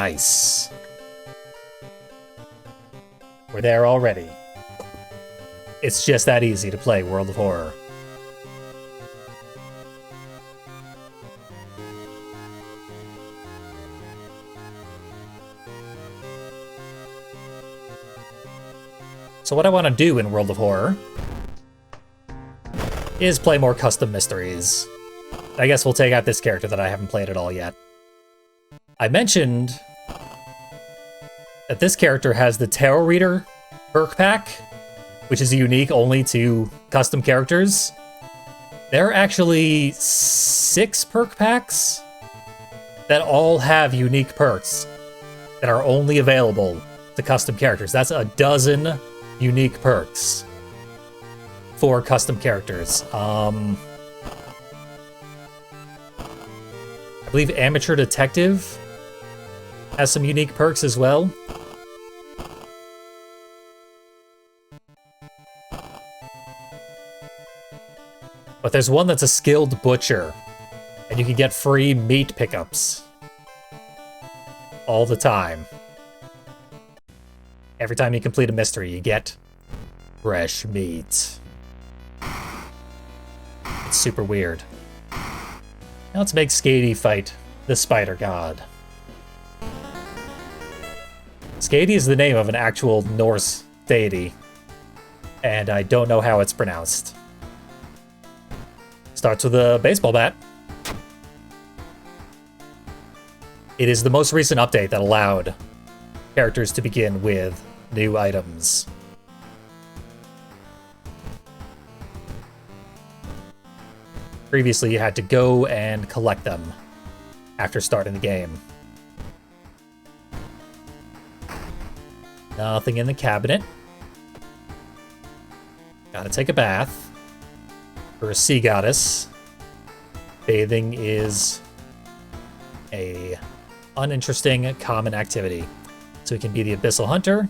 Nice. We're there already. It's just that easy to play World of Horror. So what I want to do in World of Horror is play more custom mysteries. I guess we'll take out this character that I haven't played at all yet. I mentioned that this character has the Tarot Reader perk pack, which is unique only to custom characters. There are actually 6 perk packs that all have unique perks that are only available to custom characters. That's a dozen unique perks for custom characters. I believe Amateur Detective has some unique perks as well. But there's one that's a Skilled Butcher, and you can get free meat pickups all the time. Every time you complete a mystery, you get fresh meat. It's super weird. Now let's make Skady fight the Spider God. Skady is the name of an actual Norse deity, and I don't know how it's pronounced. Starts with a baseball bat. It is the most recent update that allowed characters to begin with new items. Previously, you had to go and collect them after starting the game. Nothing in the cabinet. Gotta take a bath. For a sea goddess, bathing is a uninteresting common activity. So it can be the Abyssal Hunter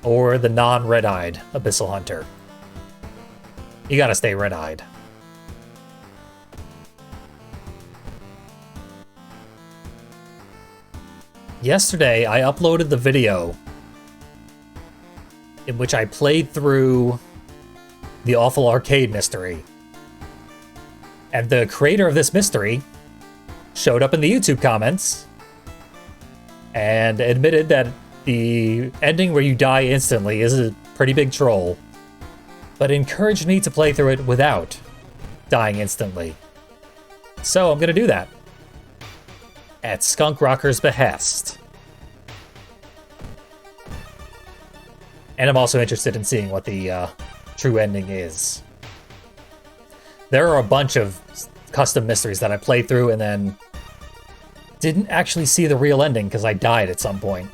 or the non-red-eyed Abyssal Hunter. You gotta stay red-eyed. Yesterday, I uploaded the video in which I played through the Awful Arcade mystery. And the creator of this mystery showed up in the YouTube comments and admitted that the ending where you die instantly is a pretty big troll, but encouraged me to play through it without dying instantly. So I'm gonna do that. At Skunk Rocker's behest. And I'm also interested in seeing what the true ending is. There are a bunch of custom mysteries that I played through and then didn't actually see the real ending because I died at some point.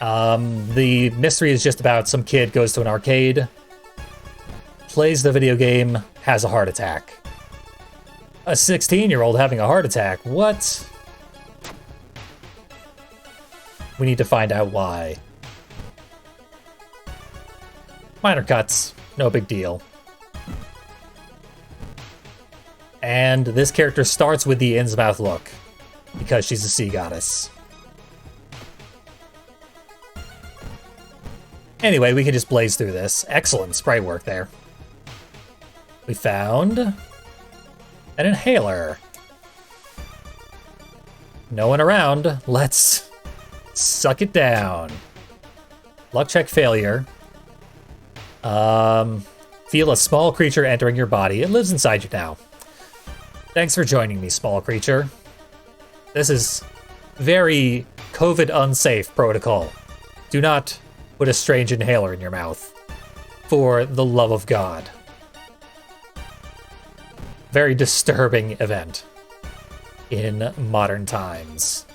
The mystery is just about some kid goes to an arcade, plays the video game, has a heart attack. A 16-year-old having a heart attack? What? We need to find out why. Minor cuts, no big deal. And this character starts with the Innsmouth look, because she's a sea goddess. Anyway, we can just blaze through this. Excellent sprite work there. We found an inhaler. No one around. Let's suck it down. Luck check failure. Feel a small creature entering your body. It lives inside you now. Thanks for joining me, small creature. This is very COVID unsafe protocol. Do not put a strange inhaler in your mouth. For the love of God. Very disturbing event in modern times.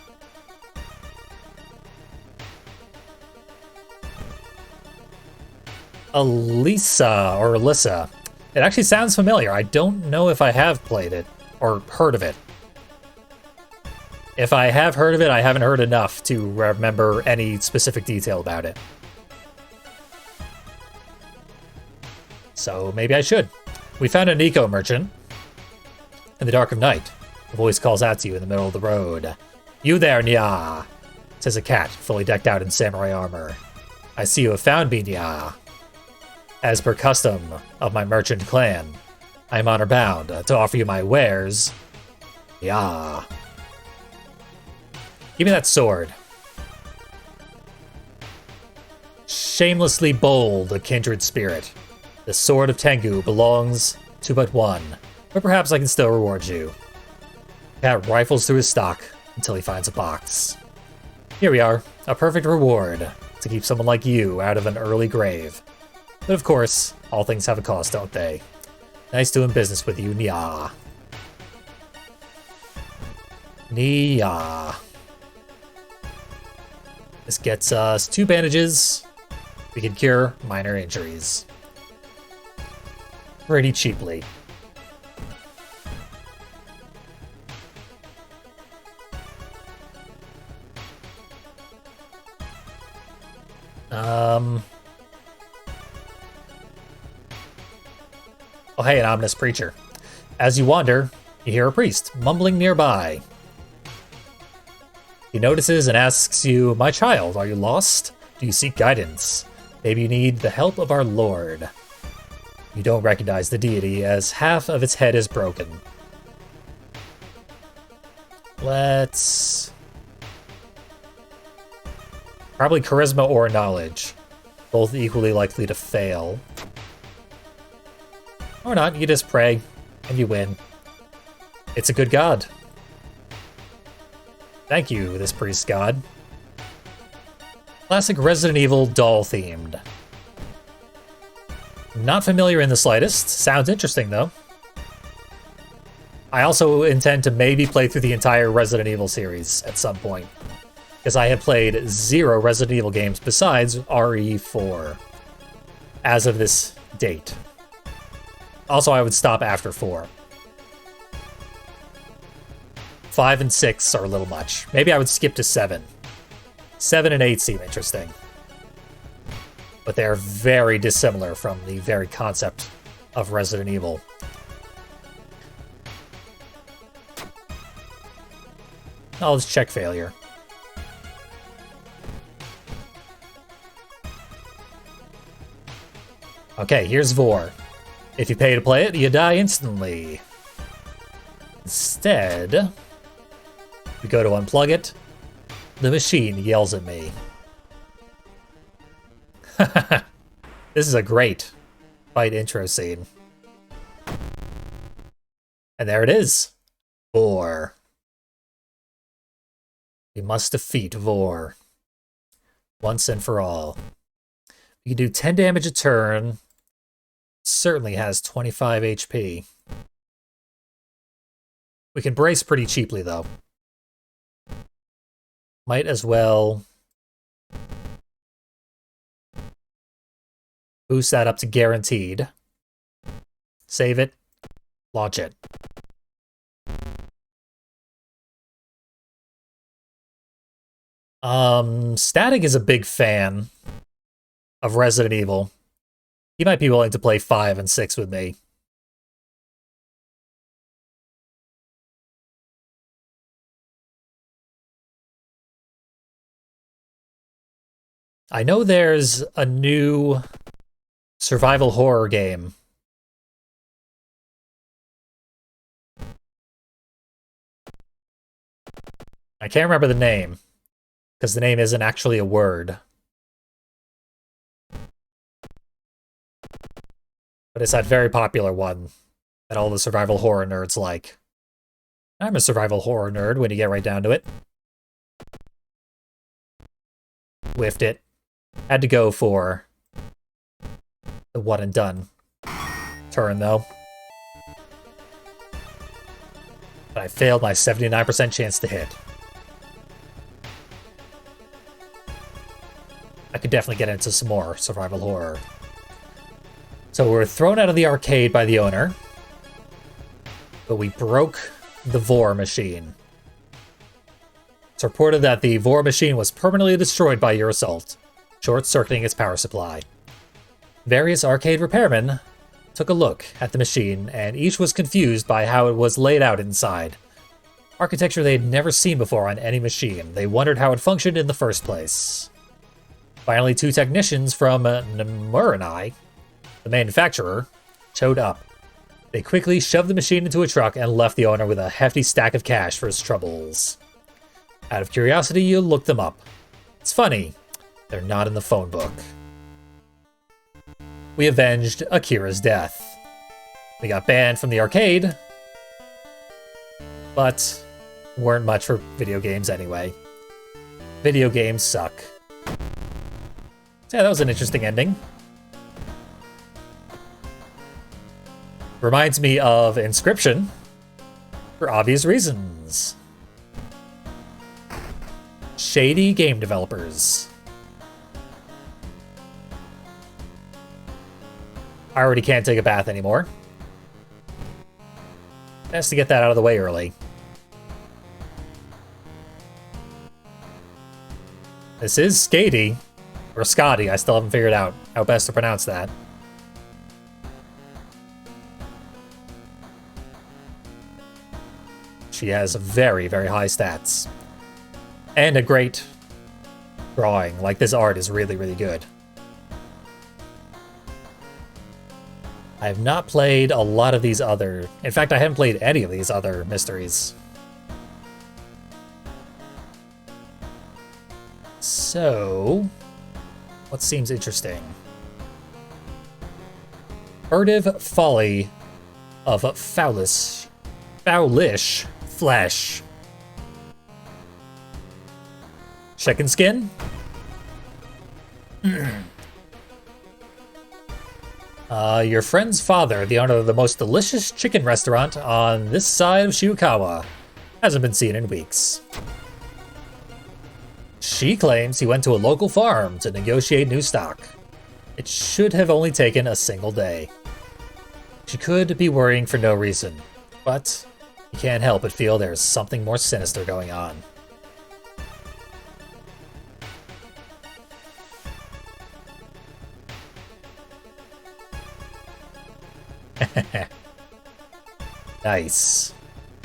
Elisa, or Alyssa. It actually sounds familiar. I don't know if I have played it or heard of it. If I have heard of it, I haven't heard enough to remember any specific detail about it. So maybe I should. We found a Nico merchant in the dark of night. A voice calls out to you in the middle of the road. "You there, Nya," says a cat, fully decked out in samurai armor. "I see you have found me, Nya. As per custom of my merchant clan, I am honor-bound to offer you my wares. Nya. Give me that sword." Shamelessly bold, a kindred spirit. The sword of Tengu belongs to but one, but perhaps I can still reward you. Cat rifles through his stock until he finds a box. Here we are, a perfect reward to keep someone like you out of an early grave. But of course, all things have a cost, don't they? Nice doing business with you, Nya. Nya. This gets us 2 bandages. We can cure minor injuries. Pretty cheaply. Oh, hey, an ominous preacher. As you wander, you hear a priest mumbling nearby. He notices and asks you, "My child, are you lost? Do you seek guidance? Maybe you need the help of our Lord." You don't recognize the deity as half of its head is broken. Let's... probably charisma or knowledge. Both equally likely to fail. Or not, you just pray, and you win. It's a good god. Thank you, this priest god. Classic Resident Evil doll-themed. Not familiar in the slightest. Sounds interesting, though. I also intend to maybe play through the entire Resident Evil series at some point, because I have played 0 Resident Evil games besides RE4 as of this date. Also, I would stop after 4. 5 and 6 are a little much. Maybe I would skip to 7. 7 and 8 seem interesting. But they are very dissimilar from the very concept of Resident Evil. Oh, let's check failure. Okay, here's Vor. If you pay to play it, you die instantly. Instead, we go to unplug it. The machine yells at me. This is a great fight intro scene. And there it is. Vor. We must defeat Vor. Once and for all. You can do 10 damage a turn. Certainly has 25 HP. We can brace pretty cheaply, though. Might as well boost that up to guaranteed. Save it. Launch it. Static is a big fan of Resident Evil. He might be willing to play 5 and 6 with me. I know there's a new survival horror game. I can't remember the name, because the name isn't actually a word. But it's that very popular one that all the survival horror nerds like. I'm a survival horror nerd when you get right down to it. Whiffed it. Had to go for the one and done turn, though. But I failed my 79% chance to hit. I could definitely get into some more survival horror. So we're thrown out of the arcade by the owner, but we broke the Vor machine. It's reported that the Vor machine was permanently destroyed by your assault, short-circuiting its power supply. Various arcade repairmen took a look at the machine, and each was confused by how it was laid out inside. Architecture they had never seen before on any machine. They wondered how it functioned in the first place. Finally, 2 technicians from Namuranai, the manufacturer, showed up. They quickly shoved the machine into a truck and left the owner with a hefty stack of cash for his troubles. Out of curiosity, you look them up. It's funny, they're not in the phone book. We avenged Akira's death. We got banned from the arcade, but weren't much for video games anyway. Video games suck. So yeah, that was an interesting ending. Reminds me of Inscryption, for obvious reasons. Shady game developers. I already can't take a bath anymore. Best to get that out of the way early. This is Skady, or Scotty, I still haven't figured out how best to pronounce that. She has very, very high stats. And a great drawing. Like, this art is really, really good. I have not played a lot of these other... In fact, I haven't played any of these other mysteries. So... what seems interesting? Furtive Folly of Foulish Flesh. Chicken skin? Your friend's father, the owner of the most delicious chicken restaurant on this side of Shibukawa, hasn't been seen in weeks. She claims he went to a local farm to negotiate new stock. It should have only taken a single day. She could be worrying for no reason, but you can't help but feel there's something more sinister going on. Nice.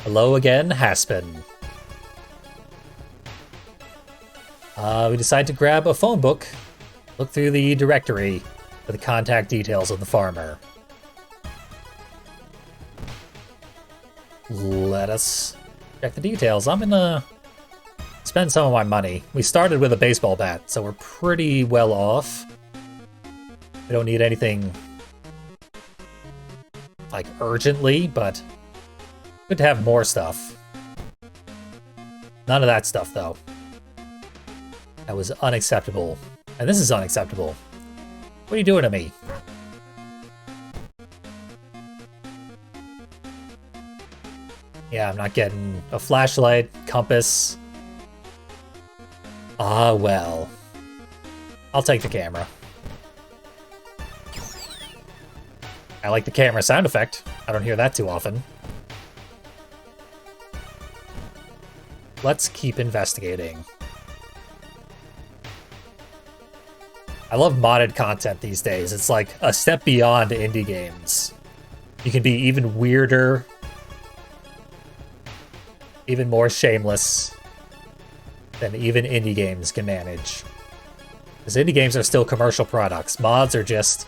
Hello again, Haspin. We decide to grab a phone book, look through the directory for the contact details of the farmer. Let us check the details. I'm gonna spend some of my money. We started with a baseball bat, so we're pretty well off. We don't need anything like urgently, but good to have more stuff. None of that stuff, though. That was unacceptable. And this is unacceptable. What are you doing to me? Yeah, I'm not getting a flashlight, compass. Ah, well. I'll take the camera. I like the camera sound effect. I don't hear that too often. Let's keep investigating. I love modded content these days. It's like a step beyond indie games. You can be even weirder, even more shameless than even indie games can manage. Because indie games are still commercial products. Mods are just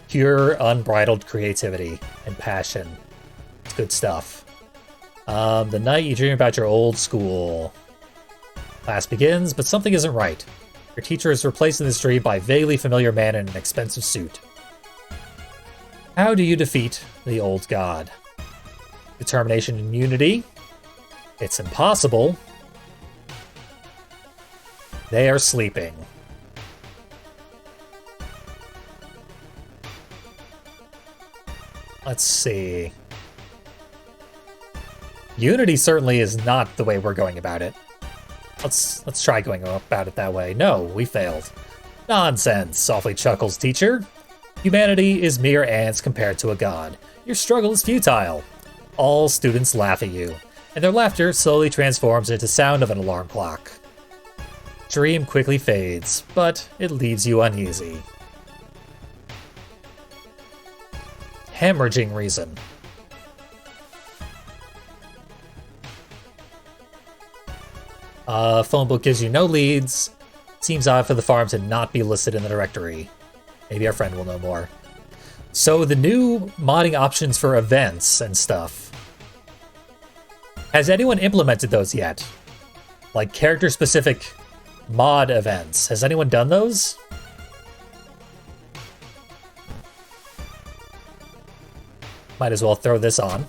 pure, unbridled creativity and passion. It's good stuff. The night you dream about your old school. Class begins, but something isn't right. Your teacher is replaced in this dream by a vaguely familiar man in an expensive suit. How do you defeat the old god? Determination and unity? It's impossible. They are sleeping. Let's see. Unity certainly is not the way we're going about it. Let's try going about it that way. No, we failed. Nonsense, softly chuckles teacher. Humanity is mere ants compared to a god. Your struggle is futile. All students laugh at you, and their laughter slowly transforms into sound of an alarm clock. Dream quickly fades, but it leaves you uneasy. Hemorrhaging reason. Phone book gives you no leads. Seems odd for the farm to not be listed in the directory. Maybe our friend will know more. So the new modding options for events and stuff. Has anyone implemented those yet? Like character-specific mod events. Has anyone done those? Might as well throw this on.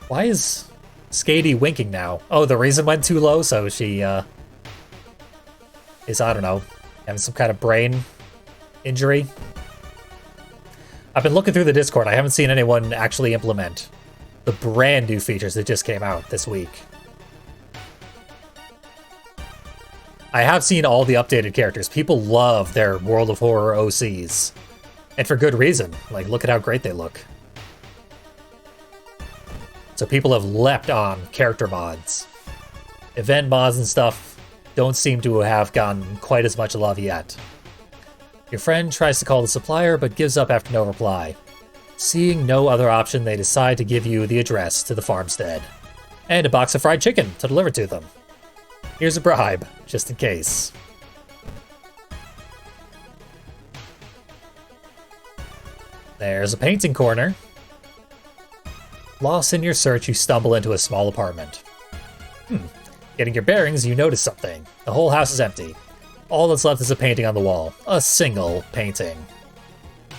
Why is Skady winking now? Oh, the reason went too low, so she is, I don't know, having some kind of brain injury. I've been looking through the Discord. I haven't seen anyone actually implement the brand new features that just came out this week. I have seen all the updated characters. People love their World of Horror OCs. And for good reason. Like, look at how great they look. So people have leapt on character mods. Event mods and stuff don't seem to have gotten quite as much love yet. Your friend tries to call the supplier, but gives up after no reply. Seeing no other option, they decide to give you the address to the farmstead. And a box of fried chicken to deliver to them. Here's a bribe, just in case. There's a painting corner. Lost in your search, you stumble into a small apartment. Getting your bearings, you notice something. The whole house is empty. All that's left is a painting on the wall. A single painting.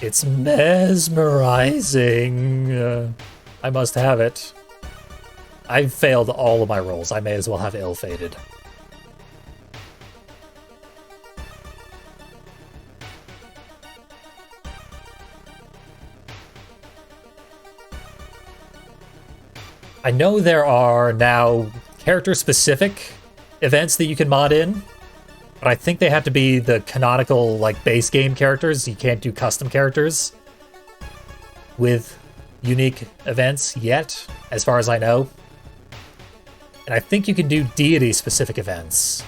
It's mesmerizing. I must have it. I've failed all of my rolls. I may as well have ill-fated. I know there are now character-specific events that you can mod in, but I think they have to be the canonical, like, base game characters. You can't do custom characters with unique events yet, as far as I know. And I think you can do deity-specific events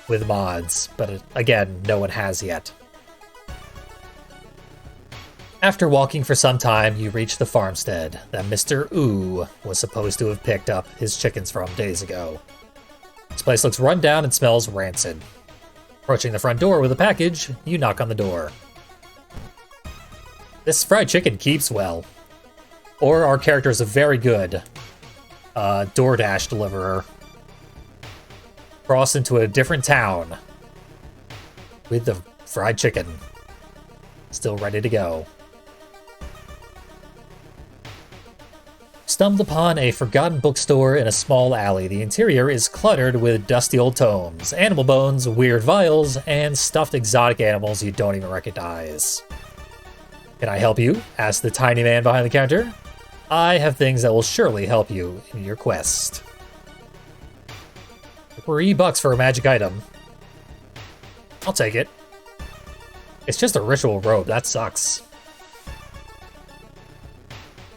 with mods, but again, no one has yet. After walking for some time, you reach the farmstead that Mr. Ooh was supposed to have picked up his chickens from days ago. This place looks run down and smells rancid. Approaching the front door with a package, you knock on the door. This fried chicken keeps well. Or our character is a very good DoorDash deliverer. Cross into a different town with the fried chicken still ready to go. Stumbled upon a forgotten bookstore in a small alley. The interior is cluttered with dusty old tomes, animal bones, weird vials, and stuffed exotic animals you don't even recognize. Can I help you? Asked the tiny man behind the counter. I have things that will surely help you in your quest. $3 for a magic item. I'll take it. It's just a ritual robe, that sucks.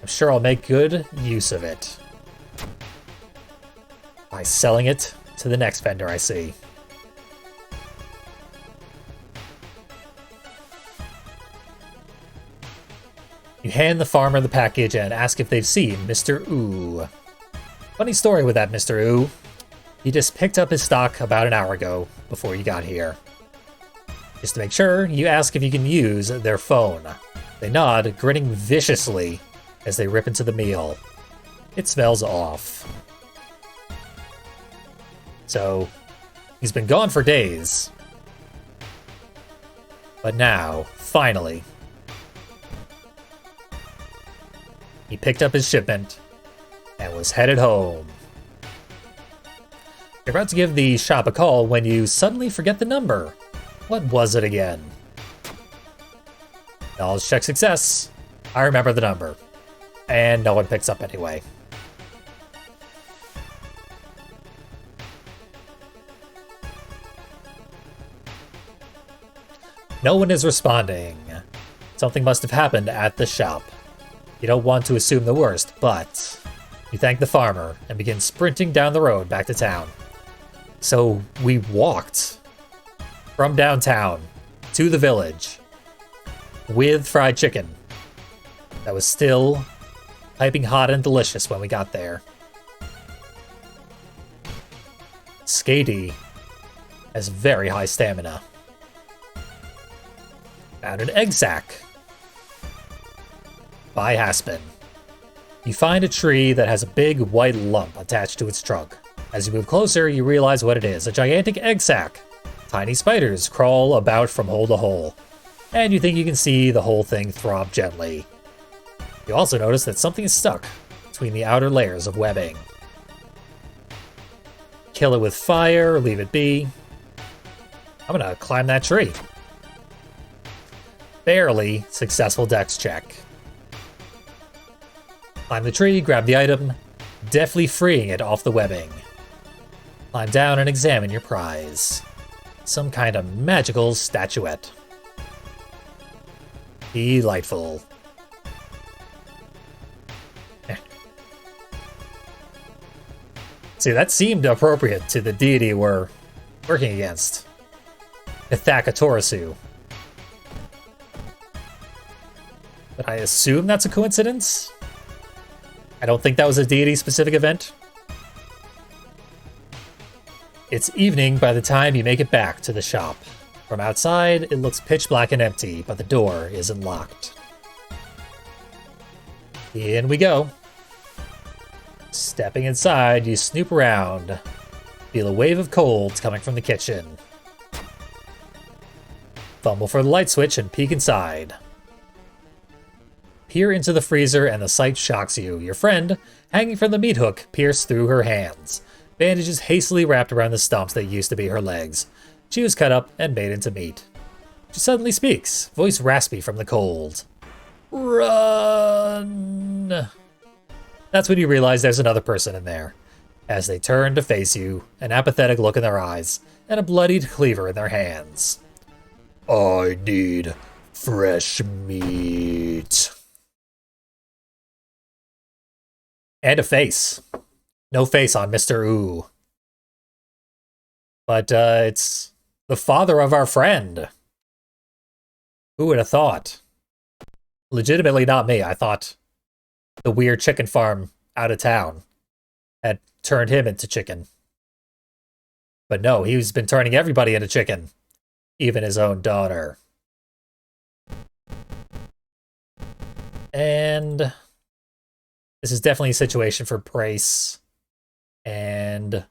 I'm sure I'll make good use of it by selling it to the next vendor I see. You hand the farmer the package and ask if they've seen Mr. Ooh. Funny story with that Mr. Ooh. He just picked up his stock about an hour ago before you got here. Just to make sure, you ask if you can use their phone. They nod, grinning viciously as they rip into the meal. It smells off. So, he's been gone for days. But now, finally, he picked up his shipment and was headed home. You're about to give the shop a call when you suddenly forget the number. What was it again? Knowledge check success. I remember the number. And no one picks up anyway. No one is responding. Something must have happened at the shop. You don't want to assume the worst, but you thank the farmer and begin sprinting down the road back to town. So we walked from downtown to the village with fried chicken that was still piping hot and delicious when we got there. Skady has very high stamina. Found an egg sac by Haspin. You find a tree that has a big white lump attached to its trunk. As you move closer, you realize what it is, a gigantic egg sac. Tiny spiders crawl about from hole to hole, and you think you can see the whole thing throb gently. You also notice that something is stuck between the outer layers of webbing. Kill it with fire, leave it be. I'm gonna climb that tree. Barely successful dex check. Climb the tree, grab the item, deftly freeing it off the webbing. Climb down and examine your prize. Some kind of magical statuette. Delightful. See, that seemed appropriate to the deity we're working against. Ithaka Torasu. But I assume that's a coincidence? I don't think that was a deity-specific event. It's evening by the time you make it back to the shop. From outside, it looks pitch black and empty, but the door isn't locked. In we go. Stepping inside, you snoop around. Feel a wave of colds coming from the kitchen. Fumble for the light switch and peek inside. Peer into the freezer and the sight shocks you. Your friend, hanging from the meat hook, pierced through her hands. Bandages hastily wrapped around the stumps that used to be her legs. She was cut up and made into meat. She suddenly speaks, voice raspy from the cold. Run! That's when you realize there's another person in there. As they turn to face you, an apathetic look in their eyes, and a bloodied cleaver in their hands. I need fresh meat. And a face. No face on Mr. Ooh. But it's the father of our friend. Who would have thought? Legitimately not me. I thought the weird chicken farm out of town had turned him into chicken. But no, he's been turning everybody into chicken. Even his own daughter. And this is definitely a situation for Brace. And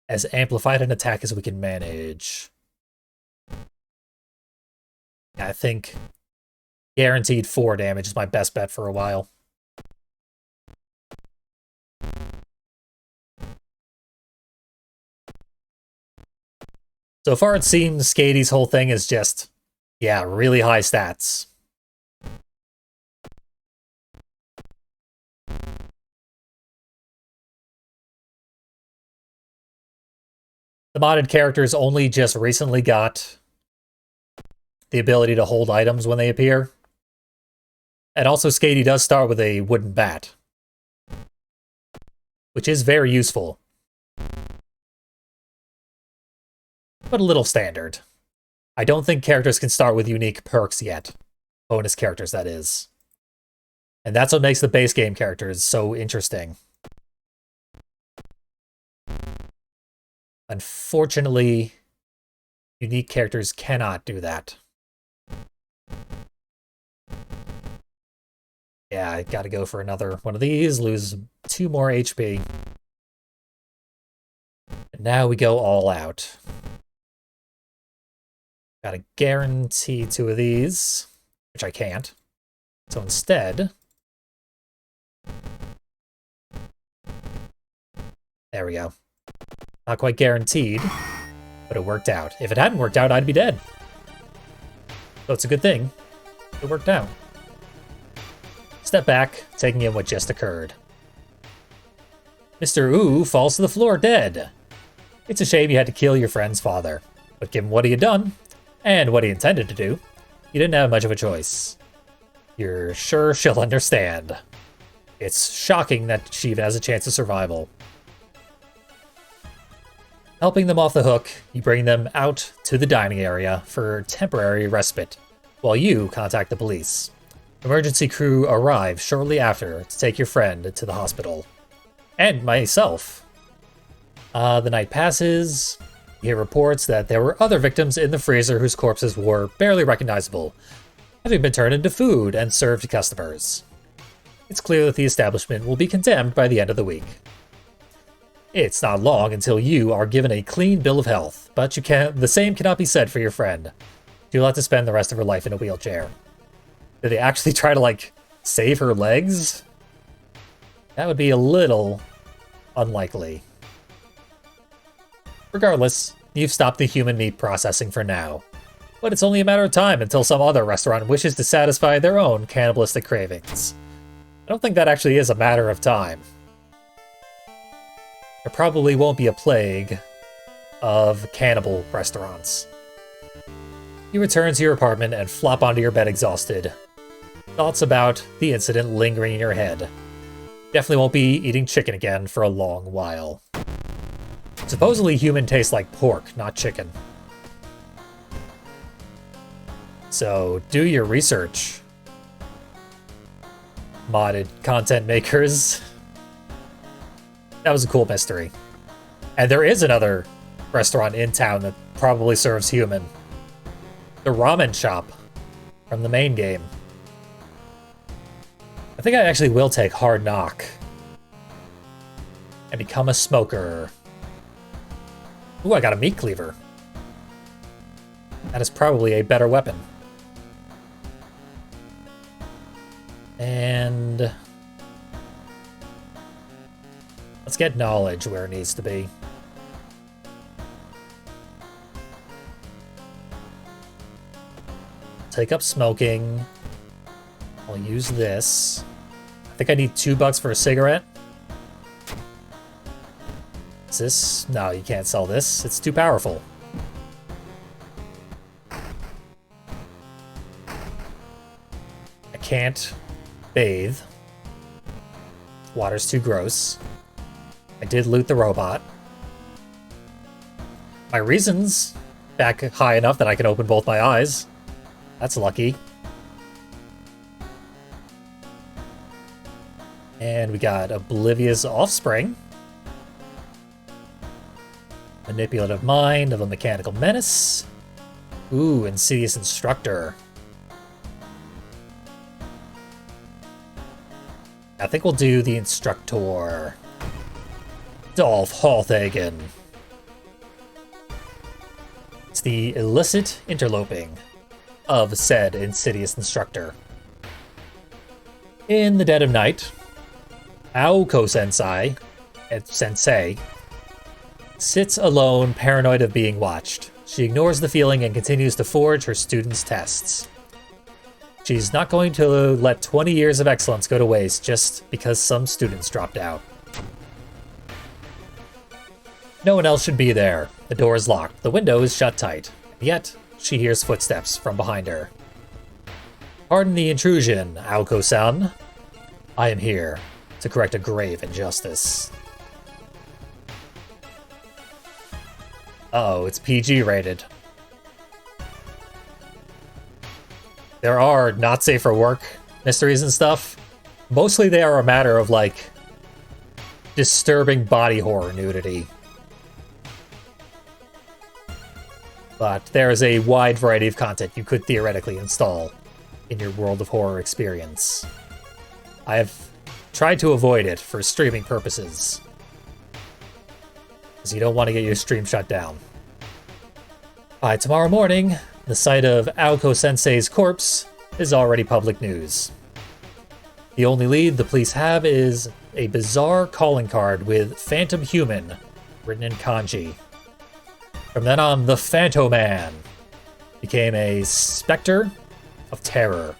as amplified an attack as we can manage. I think guaranteed 4 damage is my best bet for a while. So far it seems Skady's whole thing is just, yeah, really high stats. The modded characters only just recently got the ability to hold items when they appear. And also Skady does start with a wooden bat, which is very useful. But a little standard. I don't think characters can start with unique perks yet. Bonus characters, that is. And that's what makes the base game characters so interesting. Unfortunately, unique characters cannot do that. Yeah, I gotta go for another one of these, lose 2 more HP. And now we go all out. Gotta guarantee 2 of these, which I can't. So instead... There we go. Not quite guaranteed, but it worked out. If it hadn't worked out, I'd be dead. So it's a good thing it worked out. Step back, taking in what just occurred. Mr. Ooh falls to the floor dead. It's a shame you had to kill your friend's father, but given what he had done, and what he intended to do, you didn't have much of a choice. You're sure she'll understand. It's shocking that she even has a chance of survival. Helping them off the hook, you bring them out to the dining area for temporary respite, while you contact the police. Emergency crew arrive shortly after to take your friend to the hospital. And myself. The night passes. You hear reports that there were other victims in the freezer whose corpses were barely recognizable, having been turned into food and served to customers. It's clear that the establishment will be condemned by the end of the week. It's not long until you are given a clean bill of health, but the same cannot be said for your friend. You'll have to spend the rest of her life in a wheelchair. Did they actually try to, like, save her legs? That would be a little unlikely. Regardless, you've stopped the human meat processing for now. But it's only a matter of time until some other restaurant wishes to satisfy their own cannibalistic cravings. I don't think that actually is a matter of time. There probably won't be a plague of cannibal restaurants. You return to your apartment and flop onto your bed exhausted. Thoughts about the incident lingering in your head. Definitely won't be eating chicken again for a long while. Supposedly human tastes like pork, not chicken. So do your research, modded content makers. That was a cool mystery. And there is another restaurant in town that probably serves human. The ramen shop from the main game. I think I actually will take Hard Knock and become a smoker. Ooh, I got a meat cleaver. That is probably a better weapon. And let's get knowledge where it needs to be. Take up smoking. I'll use this. I think I need $2 for a cigarette. Is this? No, you can't sell this. It's too powerful. I can't bathe. Water's too gross. I did loot the robot. My reason's back high enough that I can open both my eyes. That's lucky. And we got Oblivious Offspring. Manipulative Mind of a Mechanical Menace. Ooh, Insidious Instructor. I think we'll do the Instructor. Dolph Halthagen. It's the illicit interloping of said Insidious Instructor. In the dead of night, Aoko Sensei sits alone, paranoid of being watched. She ignores the feeling and continues to forge her students' tests. She's not going to let 20 years of excellence go to waste just because some students dropped out. No one else should be there. The door is locked. The window is shut tight. Yet, she hears footsteps from behind her. Pardon the intrusion, Aoko-san. I am here to correct a grave injustice. Uh-oh, it's PG rated. There are not safe for work mysteries and stuff. Mostly they are a matter of, like, disturbing body horror nudity. But there is a wide variety of content you could theoretically install in your World of Horror experience. I have tried to avoid it for streaming purposes, because you don't want to get your stream shut down. By tomorrow morning, the sight of Aoko Sensei's corpse is already public news. The only lead the police have is a bizarre calling card with Phantom Human written in kanji. From then on, the Phantoman became a specter of terror.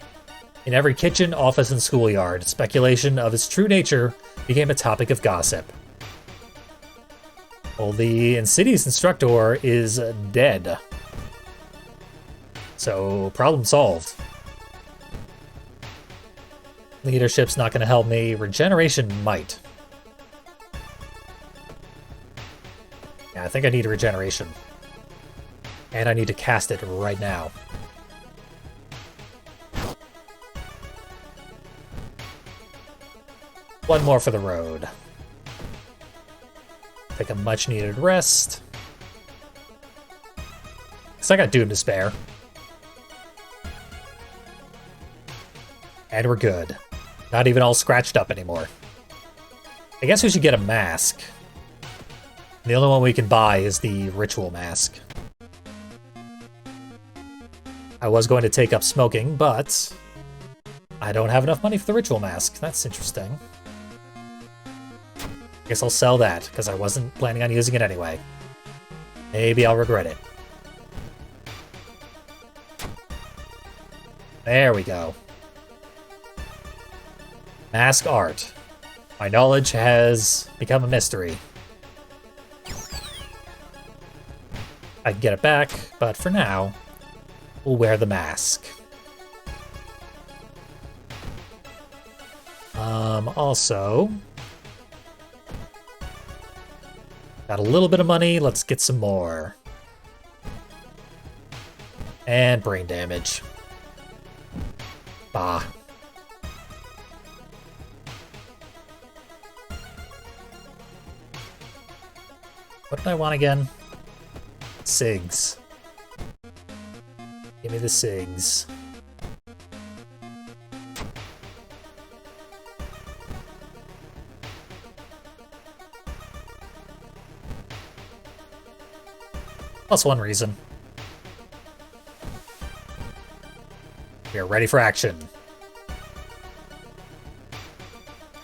In every kitchen, office, and schoolyard, speculation of its true nature became a topic of gossip. Well, the Insidious Instructor is dead. So, problem solved. Leadership's not going to help me. Regeneration might. Yeah, I think I need regeneration. And I need to cast it right now. One more for the road. Take a much needed rest. Because I got Doom to spare. And we're good. Not even all scratched up anymore. I guess we should get a mask. The only one we can buy is the ritual mask. I was going to take up smoking, but I don't have enough money for the ritual mask. That's interesting. Guess I'll sell that, because I wasn't planning on using it anyway. Maybe I'll regret it. There we go. Mask art. My knowledge has become a mystery. I can get it back, but for now, we'll wear the mask. Also, got a little bit of money, let's get some more. And brain damage. Bah. What did I want again? SIGs. Give me the SIGs. Plus one reason. We are ready for action.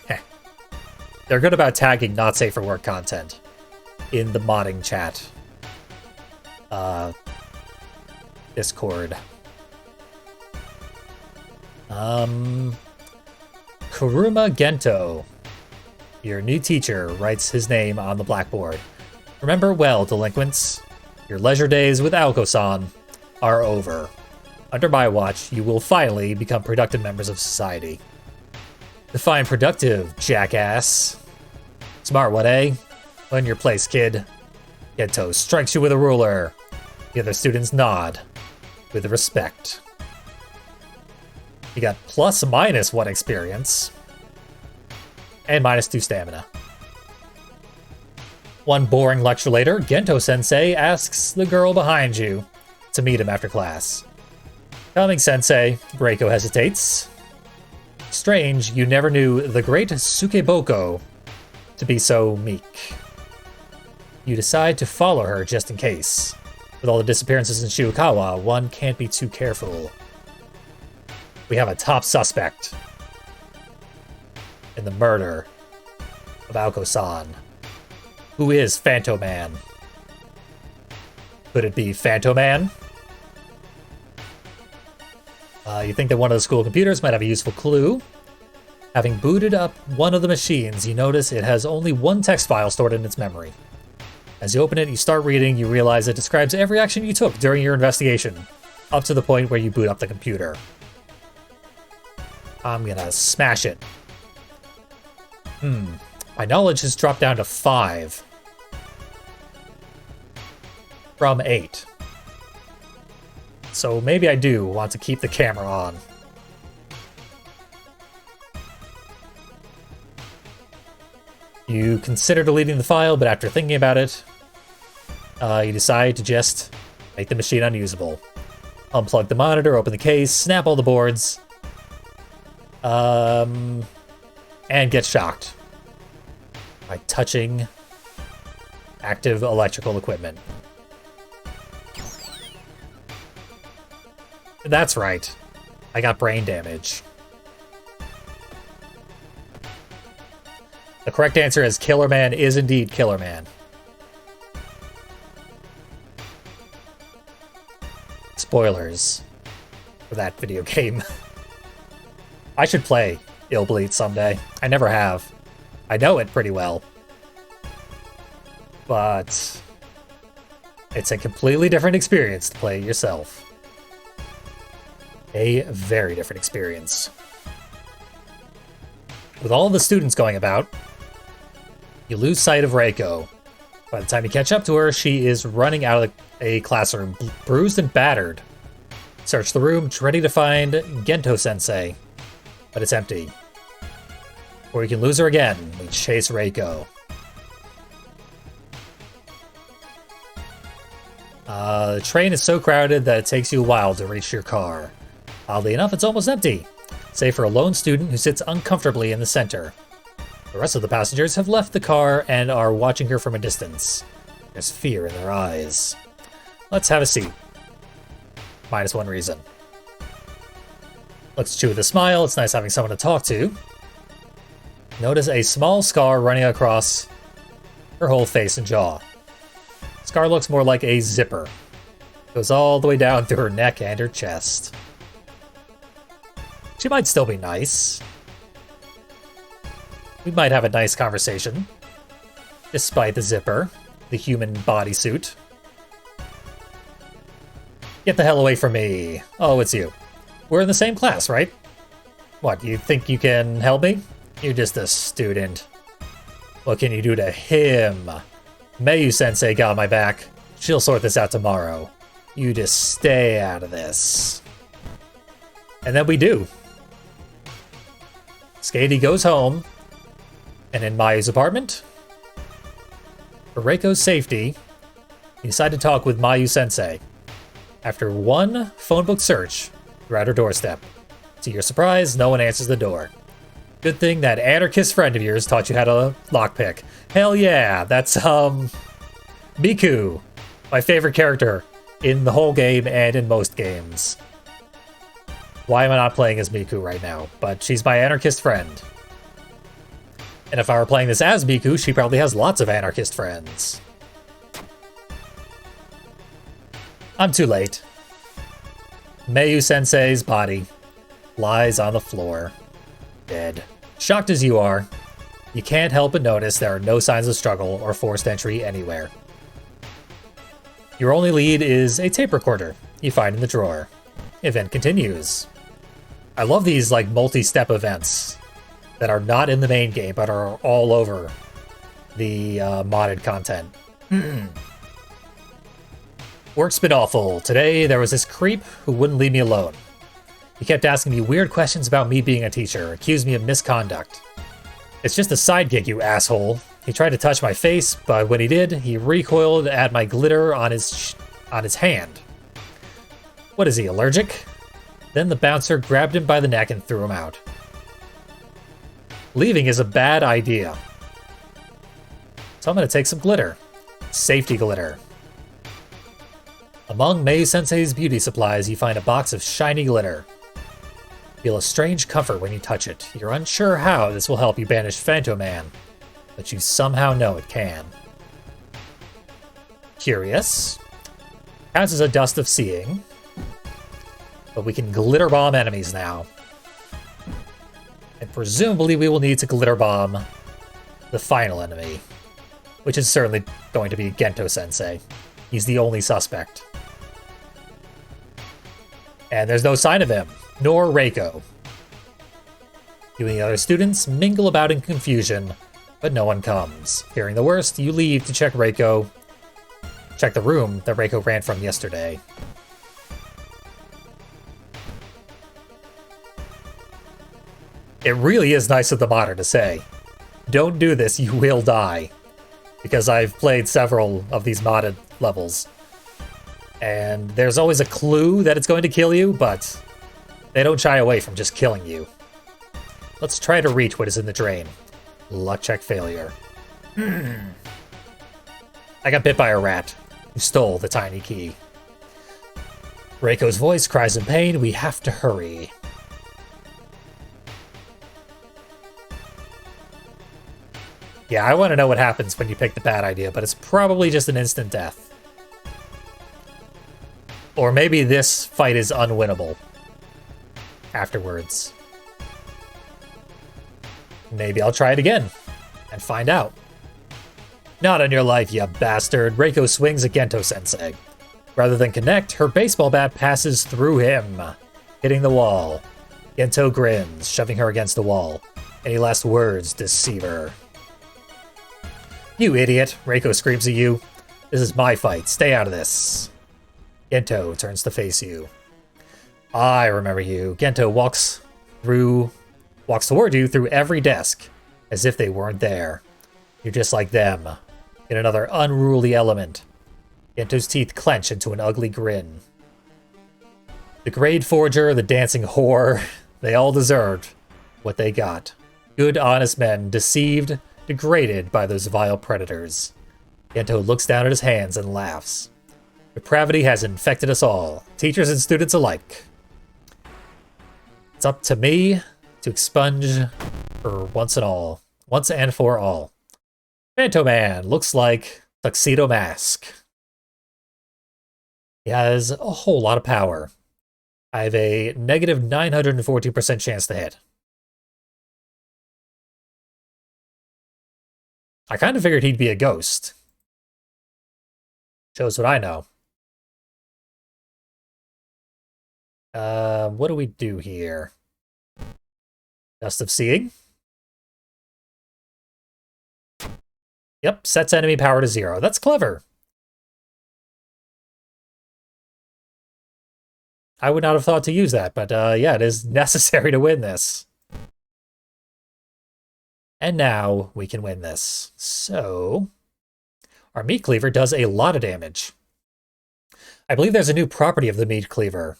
Heh. They're good about tagging not safe for work content in the modding chat. Discord. Kuruma Gento, your new teacher, writes his name on the blackboard. Remember well, delinquents. Your leisure days with Aoko-san are over. Under my watch, you will finally become productive members of society. Define productive, jackass. Smart what, eh? Learn your place, kid. Gento strikes you with a ruler. The other students nod with respect. You got plus minus 1 experience. And minus 2 stamina. One boring lecture later, Gento-sensei asks the girl behind you to meet him after class. Coming, sensei, Reiko hesitates. Strange, you never knew the great Sukeboko to be so meek. You decide to follow her just in case. With all the disappearances in Shibukawa, one can't be too careful. We have a top suspect in the murder of Aoko-san. Who is Phantoman? Could it be Phantoman? You think that one of the school computers might have a useful clue. Having booted up one of the machines, you notice it has only one text file stored in its memory. As you open it, you start reading, you realize it describes every action you took during your investigation, up to the point where you boot up the computer. I'm gonna smash it. My knowledge has dropped down to 5. From 8. So maybe I do want to keep the camera on. You consider deleting the file, but after thinking about it, you decide to just make the machine unusable. Unplug the monitor, open the case, snap all the boards, and get shocked by touching active electrical equipment. That's right. I got brain damage. The correct answer is Killer Man is indeed Killer Man. Spoilers for that video game. I should play Illbleed someday. I never have. I know it pretty well. But it's a completely different experience to play it yourself. A very different experience. With all the students going about, you lose sight of Reiko. By the time you catch up to her, she is running out of a classroom, bruised and battered. Search the room, ready to find Gento-sensei, but it's empty. Or you can lose her again. We chase Reiko. The train is so crowded that it takes you a while to reach your car. Oddly enough, it's almost empty, save for a lone student who sits uncomfortably in the center. The rest of the passengers have left the car and are watching her from a distance. There's fear in their eyes. Let's have a seat. -1 reason. Looks at you with a smile. It's nice having someone to talk to. Notice a small scar running across her whole face and jaw. Scar looks more like a zipper. Goes all the way down through her neck and her chest. She might still be nice. We might have a nice conversation. Despite the zipper, the human bodysuit. Get the hell away from me. Oh, it's you. We're in the same class, right? What, you think you can help me? You're just a student. What can you do to him? Mayu-sensei got my back. She'll sort this out tomorrow. You just stay out of this. And then we do. Skady goes home, and in Mayu's apartment, for Reiko's safety, he decided to talk with Mayu-sensei. After one phone book search, you're at her doorstep. To your surprise, no one answers the door. Good thing that anarchist friend of yours taught you how to lockpick. Hell yeah, that's, Miku, my favorite character in the whole game and in most games. Why am I not playing as Miku right now? But she's my anarchist friend. And if I were playing this as Miku, she probably has lots of anarchist friends. I'm too late. Mayu-sensei's body lies on the floor, dead. Shocked as you are, you can't help but notice there are no signs of struggle or forced entry anywhere. Your only lead is a tape recorder you find in the drawer. Event continues. I love these like multi-step events that are not in the main game but are all over the modded content. Work's been awful. Today there was this creep who wouldn't leave me alone. He kept asking me weird questions about me being a teacher, accused me of misconduct. It's just a side gig, you asshole. He tried to touch my face, but when he did, he recoiled at my glitter on his hand. What is he, allergic? Then the bouncer grabbed him by the neck and threw him out. Leaving is a bad idea. So I'm gonna take some glitter. Safety glitter. Among Mayu-sensei's beauty supplies, you find a box of shiny glitter. Feel a strange comfort when you touch it. You're unsure how this will help you banish Phantoman, but you somehow know it can. Curious. Counts as a dust of seeing, but we can glitter bomb enemies now. And presumably we will need to glitter bomb the final enemy, which is certainly going to be Gento-sensei. He's the only suspect. And there's no sign of him, nor Reiko. You and the other students mingle about in confusion, but no one comes. Fearing the worst, you leave to check Reiko. Check the room that Reiko ran from yesterday. It really is nice of the modder to say, don't do this, you will die. Because I've played several of these modded levels. And there's always a clue that it's going to kill you, but they don't shy away from just killing you. Let's try to reach what is in the drain. Luck check failure. I got bit by a rat who stole the tiny key. Reiko's voice cries in pain. We have to hurry. Yeah, I want to know what happens when you pick the bad idea, but it's probably just an instant death. Or maybe this fight is unwinnable afterwards. Maybe I'll try it again and find out. Not on your life, you bastard. Reiko swings at Gento-sensei. Rather than connect, her baseball bat passes through him, hitting the wall. Gento grins, shoving her against the wall. Any last words, deceiver? You idiot, Reiko screams at you. This is my fight, stay out of this. Gento turns to face you. I remember you. Gento walks toward you through every desk, as if they weren't there. You're just like them, in another unruly element. Gento's teeth clench into an ugly grin. The Grade Forger, the Dancing Whore, they all deserved what they got. Good, honest men, deceived, degraded by those vile predators. Gento looks down at his hands and laughs. Depravity has infected us all, teachers and students alike. It's up to me to expunge for once and for all. Phantoman looks like Tuxedo Mask. He has a whole lot of power. I have a negative 914% chance to hit. I kind of figured he'd be a ghost. Shows what I know. What do we do here? Dust of Seeing? Yep, sets enemy power to 0. That's clever. I would not have thought to use that, but yeah, it is necessary to win this. And now we can win this. So, our Meat Cleaver does a lot of damage. I believe there's a new property of the Meat Cleaver,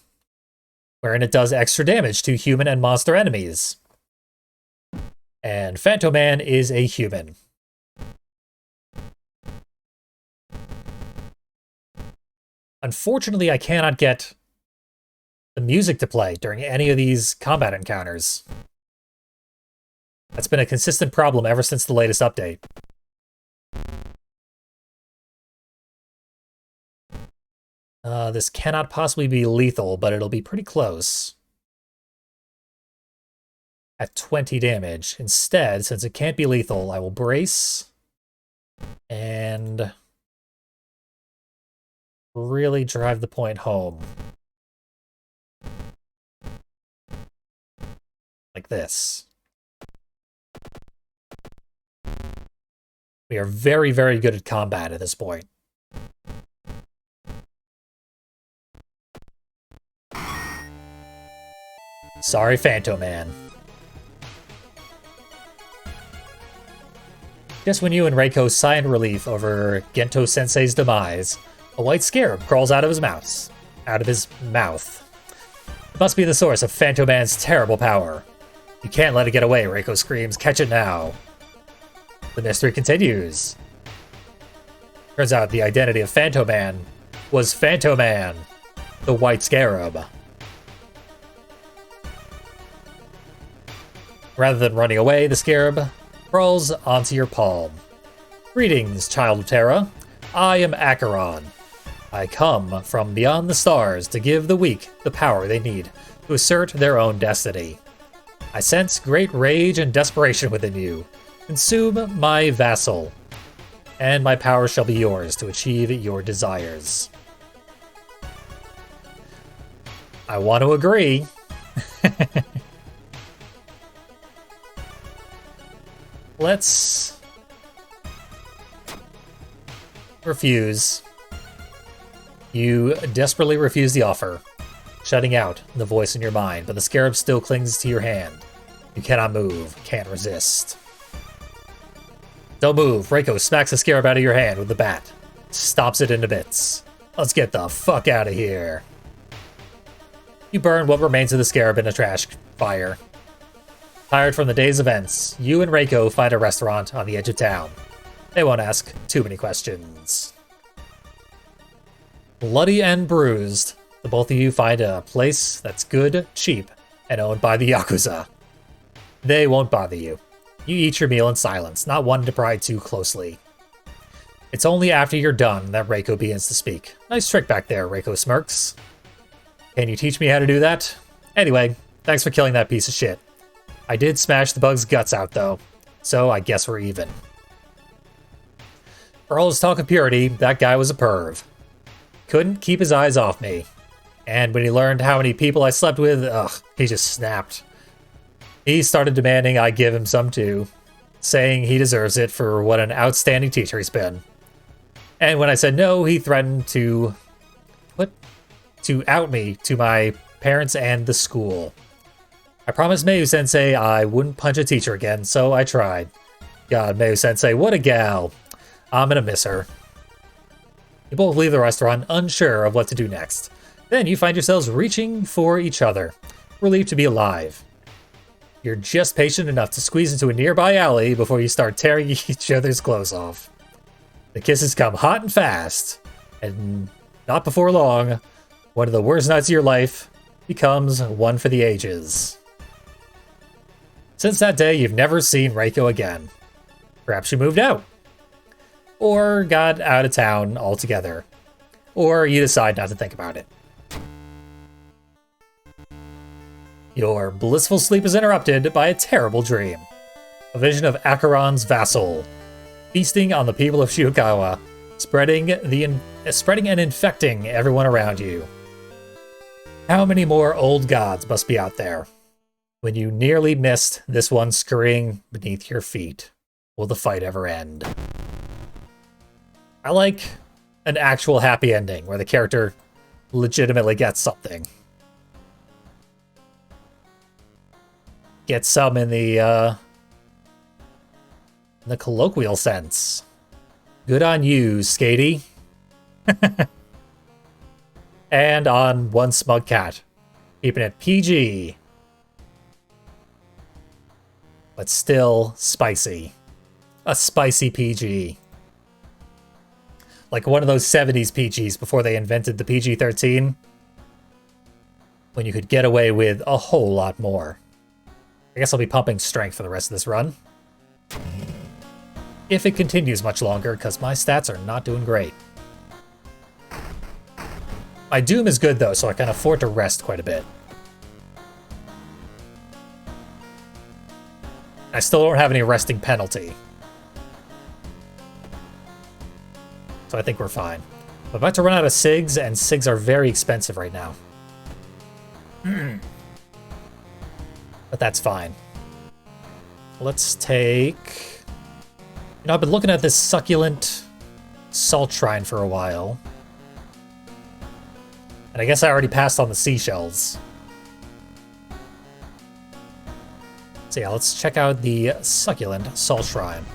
wherein it does extra damage to human and monster enemies. And Phantoman is a human. Unfortunately, I cannot get the music to play during any of these combat encounters. That's been a consistent problem ever since the latest update. This cannot possibly be lethal, but it'll be pretty close. At 20 damage. Instead, since it can't be lethal, I will brace and really drive the point home. Like this. We are very, very good at combat at this point. Sorry, Phantoman. Just when you and Reiko sigh in relief over Gento-sensei's demise, a white scarab crawls out of his mouth. It must be the source of Phantoman's terrible power. You can't let it get away, Reiko screams. Catch it now. The mystery continues. Turns out the identity of Phantoman was Phantoman, the white scarab. Rather than running away, the scarab crawls onto your palm. Greetings, child of Terra. I am Acheron. I come from beyond the stars to give the weak the power they need to assert their own destiny. I sense great rage and desperation within you. Consume my vassal, and my power shall be yours to achieve your desires. I want to agree. Let's refuse. You desperately refuse the offer, shutting out the voice in your mind, but the scarab still clings to your hand. You cannot move, can't resist. Don't move. Reiko smacks the scarab out of your hand with the bat, stomps it into bits. Let's get the fuck out of here. You burn what remains of the scarab in a trash fire. Tired from the day's events, you and Reiko find a restaurant on the edge of town. They won't ask too many questions. Bloody and bruised, the both of you find a place that's good, cheap, and owned by the Yakuza. They won't bother you. You eat your meal in silence, not wanting to pry too closely. It's only after you're done that Reiko begins to speak. Nice trick back there, Reiko smirks. Can you teach me how to do that? Anyway, thanks for killing that piece of shit. I did smash the bug's guts out, though, so I guess we're even. For all his talk of purity, that guy was a perv. Couldn't keep his eyes off me. And when he learned how many people I slept with, he just snapped. He started demanding I give him some too, saying he deserves it for what an outstanding teacher he's been. And when I said no, he threatened to out me to my parents and the school. I promised Mayu-sensei I wouldn't punch a teacher again, so I tried. God, Mayu-sensei, what a gal. I'm gonna miss her. You both leave the restaurant unsure of what to do next. Then you find yourselves reaching for each other, relieved to be alive. You're just patient enough to squeeze into a nearby alley before you start tearing each other's clothes off. The kisses come hot and fast, and not before long, one of the worst nights of your life becomes one for the ages. Since that day, you've never seen Reiko again. Perhaps she moved out. Or got out of town altogether. Or you decide not to think about it. Your blissful sleep is interrupted by a terrible dream. A vision of Acheron's vassal, feasting on the people of Shibuya, spreading and infecting everyone around you. How many more old gods must be out there? When you nearly missed this one scurrying beneath your feet, will the fight ever end? I like an actual happy ending where the character legitimately gets something. Get some in the colloquial sense. Good on you, Skatey. And on One Smug Cat. Keeping it PG. But still spicy. A spicy PG. Like one of those 70s PGs before they invented the PG-13. When you could get away with a whole lot more. I guess I'll be pumping strength for the rest of this run. If it continues much longer, because my stats are not doing great. My Doom is good though, so I can afford to rest quite a bit. I still don't have any resting penalty. So I think we're fine. I'm about to run out of SIGs, and SIGs are very expensive right now. But that's fine. Let's take... You know, I've been looking at this succulent salt shrine for a while. And I guess I already passed on the seashells. So yeah, let's check out the succulent salt shrine.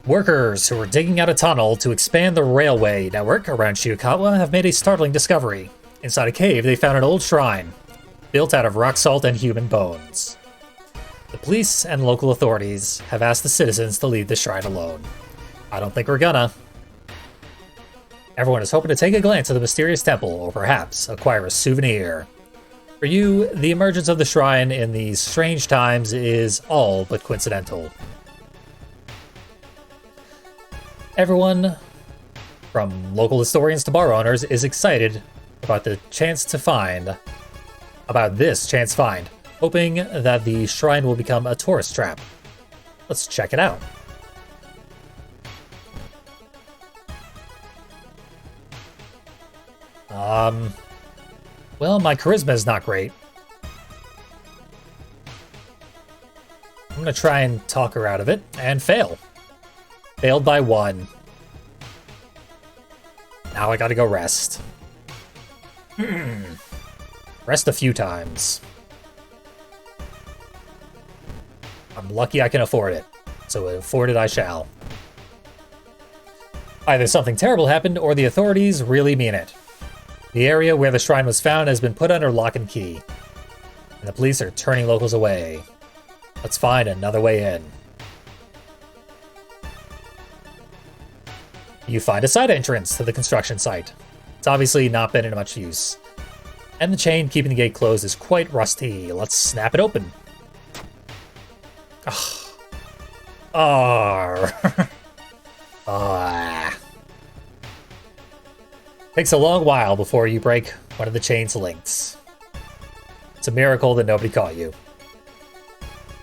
Workers who are digging out a tunnel to expand the railway network around Shibuya have made a startling discovery. Inside a cave, they found an old shrine, built out of rock salt and human bones. The police and local authorities have asked the citizens to leave the shrine alone. I don't think we're gonna. Everyone is hoping to take a glance at the mysterious temple, or perhaps acquire a souvenir. For you, the emergence of the shrine in these strange times is all but coincidental. Everyone, from local historians to bar owners, is excited about this chance find, hoping that the shrine will become a tourist trap. Let's check it out. Well, my charisma is not great. I'm gonna try and talk her out of it, and fail. Failed by 1. Now I gotta go rest. Rest a few times. I'm lucky I can afford it, so afford it I shall. Either something terrible happened, or the authorities really mean it. The area where the shrine was found has been put under lock and key, and the police are turning locals away. Let's find another way in. You find a side entrance to the construction site. It's obviously not been in much use. And the chain keeping the gate closed is quite rusty. Let's snap it open. Takes a long while before you break one of the chain's links. It's a miracle that nobody caught you.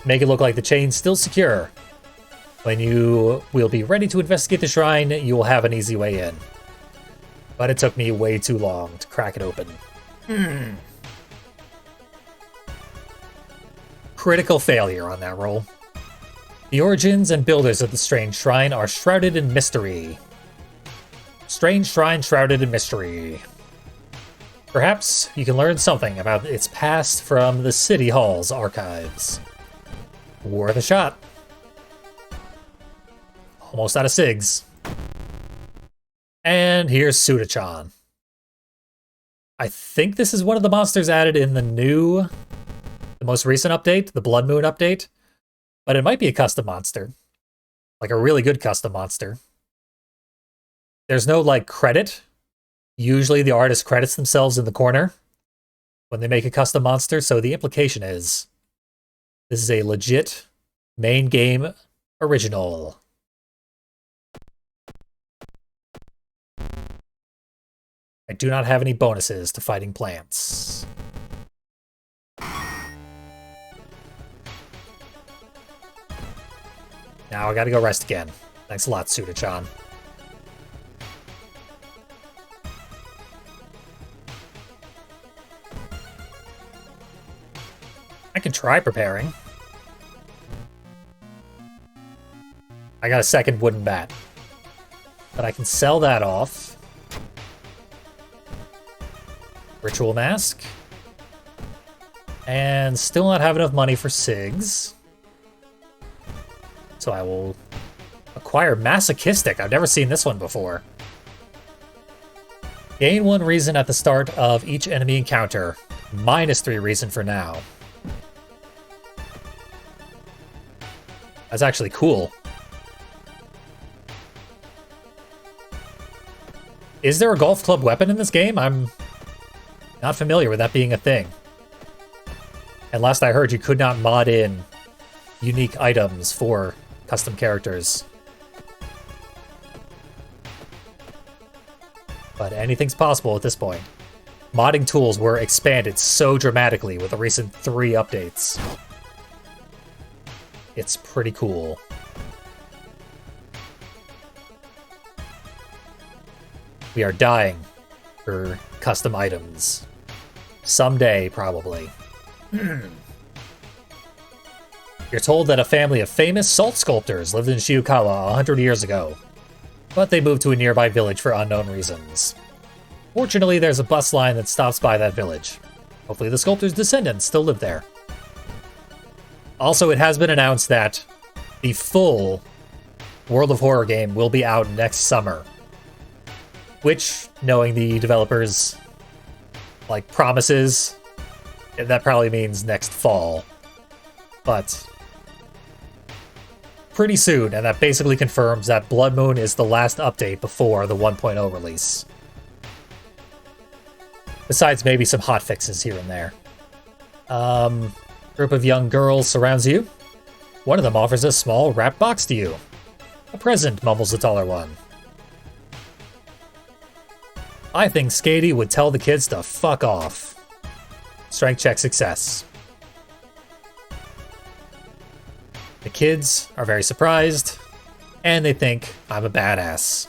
Make it look like the chain's still secure. When you will be ready to investigate the shrine, you will have an easy way in. But it took me way too long to crack it open. Critical failure on that roll. The origins and builders of the strange shrine are shrouded in mystery. Strange shrine shrouded in mystery. Perhaps you can learn something about its past from the City Hall's archives. Worth a shot. Almost out of SIGs. And here's Sudachan. I think this is one of the monsters added in the most recent update, the Blood Moon update. But it might be a custom monster. Like a really good custom monster. There's no, like, credit. Usually the artist credits themselves in the corner when they make a custom monster, so the implication is this is a legit main game original. I do not have any bonuses to fighting plants. Now I gotta go rest again. Thanks a lot, Sudachan. I can try preparing. I got a second wooden bat. But I can sell that off. Ritual mask. And still not have enough money for SIGs. So I will acquire Masochistic. I've never seen this one before. Gain 1 reason at the start of each enemy encounter. -3 reason for now. That's actually cool. Is there a golf club weapon in this game? I'm not familiar with that being a thing. And last I heard, you could not mod in unique items for custom characters. But anything's possible at this point. Modding tools were expanded so dramatically with the recent 3 updates. It's pretty cool. We are dying for custom items. Someday, probably. You're told that a family of famous salt sculptors lived in Shibukawa 100 years ago, but they moved to a nearby village for unknown reasons. Fortunately, there's a bus line that stops by that village. Hopefully the sculptor's descendants still live there. Also, it has been announced that the full World of Horror game will be out next summer. Which, knowing the developers' like promises, that probably means next fall. But pretty soon, and that basically confirms that Blood Moon is the last update before the 1.0 release. Besides maybe some hotfixes here and there. Group of young girls surrounds you. One of them offers a small wrapped box to you. A present, mumbles the taller one. I think Skady would tell the kids to fuck off. Strength check success. The kids are very surprised, and they think I'm a badass.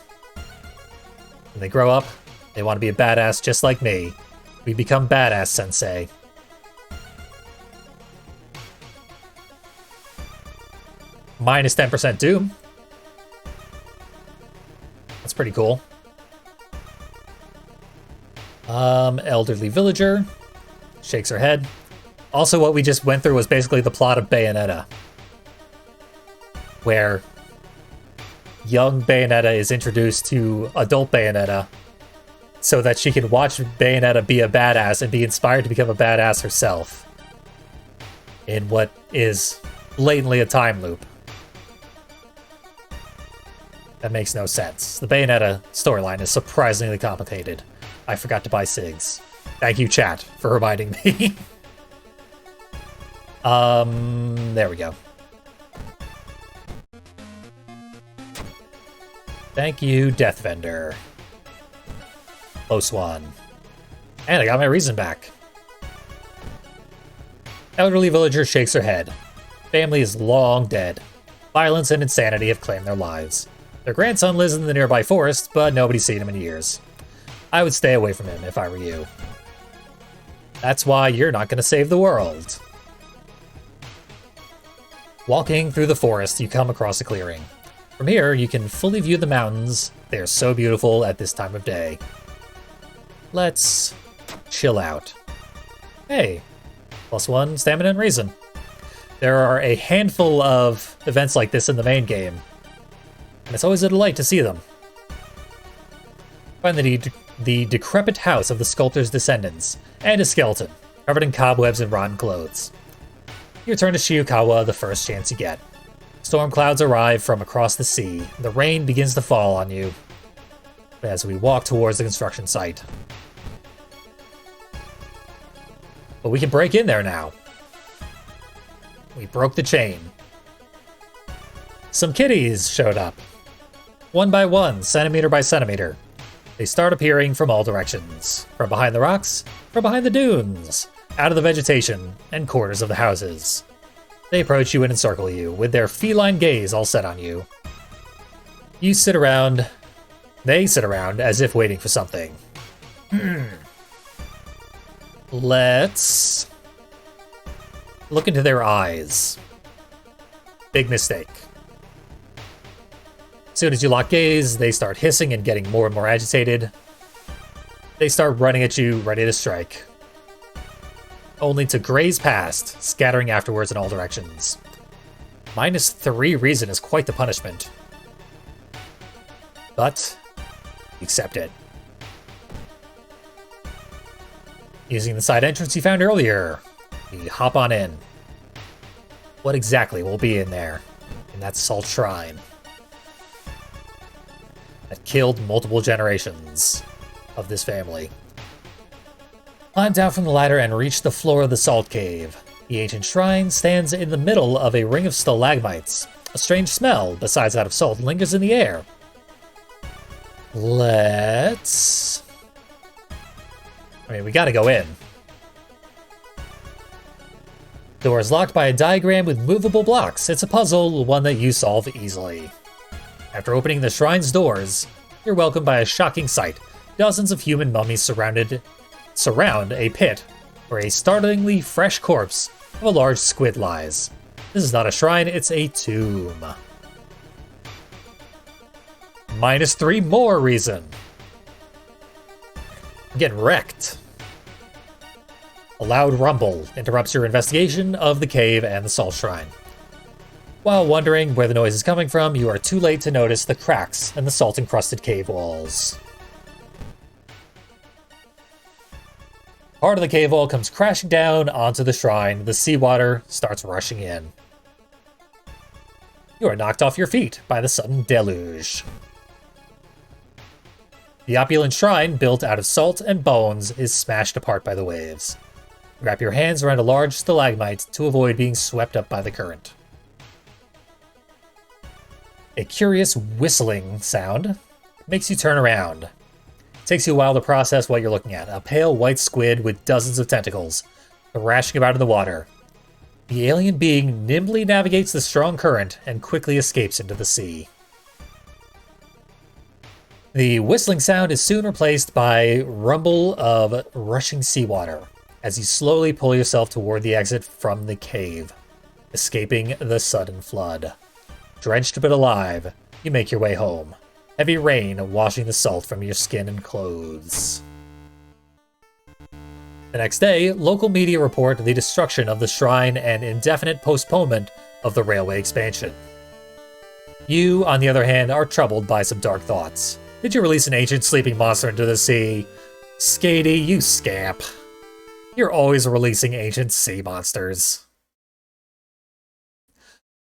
When they grow up, they want to be a badass just like me. We become badass sensei. Minus 10% Doom. That's pretty cool. Elderly villager. Shakes her head. Also, what we just went through was basically the plot of Bayonetta. Where young Bayonetta is introduced to adult Bayonetta so that she can watch Bayonetta be a badass and be inspired to become a badass herself. In what is blatantly a time loop. That makes no sense. The Bayonetta storyline is surprisingly complicated. I forgot to buy SIGs. Thank you, chat, for reminding me. There we go. Thank you, Death Vendor. Close one. And I got my reason back. Elderly villager shakes her head. Family is long dead. Violence and insanity have claimed their lives. Their grandson lives in the nearby forest, but nobody's seen him in years. I would stay away from him if I were you. That's why you're not going to save the world. Walking through the forest, you come across a clearing. From here, you can fully view the mountains. They are so beautiful at this time of day. Let's chill out. Hey, +1 stamina and reason. There are a handful of events like this in the main game. And It's always a delight to see them. Find the decrepit house of the sculptor's descendants, and a skeleton, covered in cobwebs and rotten clothes. You return to Shiukawa the first chance you get. Storm clouds arrive from across the sea. The rain begins to fall on you as we walk towards the construction site. But we can break in there now. We broke the chain. Some kitties showed up. One by one, centimeter by centimeter. They start appearing from all directions. From behind the rocks, from behind the dunes, out of the vegetation, and corners of the houses. They approach you and encircle you, with their feline gaze all set on you. You sit around. They sit around as if waiting for something. Let's look into their eyes. Big mistake. As soon as you lock gaze, they start hissing and getting more and more agitated. They start running at you, ready to strike. Only to graze past, scattering afterwards in all directions. -3 reason is quite the punishment. But, accept it. Using the side entrance you found earlier, you hop on in. What exactly will be in there, in that salt shrine that killed multiple generations of this family? Climb down from the ladder and reach the floor of the salt cave. The ancient shrine stands in the middle of a ring of stalagmites. A strange smell, besides that of salt, lingers in the air. We gotta go in. Door is locked by a diagram with movable blocks. It's a puzzle, one that you solve easily. After opening the shrine's doors, you're welcomed by a shocking sight. Dozens of human mummies surround a pit where a startlingly fresh corpse of a large squid lies. This is not a shrine, it's a tomb. -3 more reason. Get wrecked. A loud rumble interrupts your investigation of the cave and the salt shrine. While wondering where the noise is coming from, you are too late to notice the cracks in the salt-encrusted cave walls. Part of the cave wall comes crashing down onto the shrine. The seawater starts rushing in. You are knocked off your feet by the sudden deluge. The opulent shrine, built out of salt and bones, is smashed apart by the waves. Wrap your hands around a large stalagmite to avoid being swept up by the current. A curious whistling sound makes you turn around. It takes you a while to process what you're looking at. A pale white squid with dozens of tentacles, thrashing about in the water. The alien being nimbly navigates the strong current and quickly escapes into the sea. The whistling sound is soon replaced by rumble of rushing seawater as you slowly pull yourself toward the exit from the cave, escaping the sudden flood. Drenched but alive, you make your way home. Heavy rain washing the salt from your skin and clothes. The next day, local media report the destruction of the shrine and indefinite postponement of the railway expansion. You, on the other hand, are troubled by some dark thoughts. Did you release an ancient sleeping monster into the sea? Skady, you scamp. You're always releasing ancient sea monsters.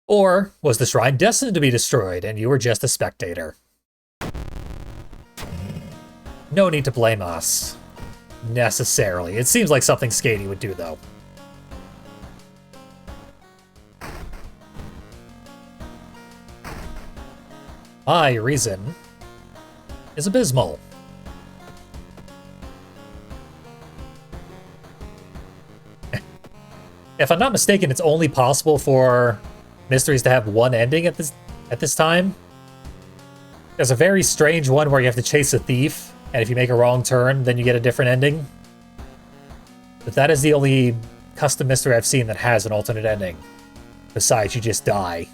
Or was the shrine destined to be destroyed and you were just a spectator? No need to blame us. Necessarily. It seems like something Skady would do, though. My reason is abysmal. If I'm not mistaken, it's only possible for mysteries to have one ending at this time. There's a very strange one where you have to chase a thief, and if you make a wrong turn, then you get a different ending. But that is the only custom mystery I've seen that has an alternate ending. Besides, you just die.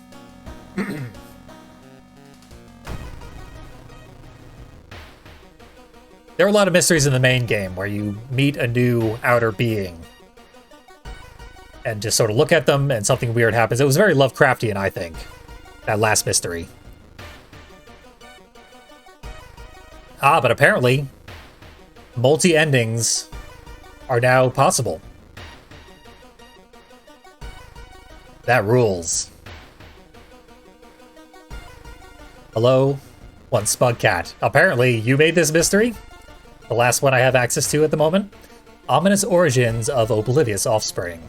There are a lot of mysteries in the main game where you meet a new outer being and just sort of look at them and something weird happens. It was very Lovecraftian, I think, that last mystery. But apparently, multi-endings are now possible. That rules. Hello, one Smug Cat. Apparently, you made this mystery. The last one I have access to at the moment. Ominous Origins of Oblivious Offspring.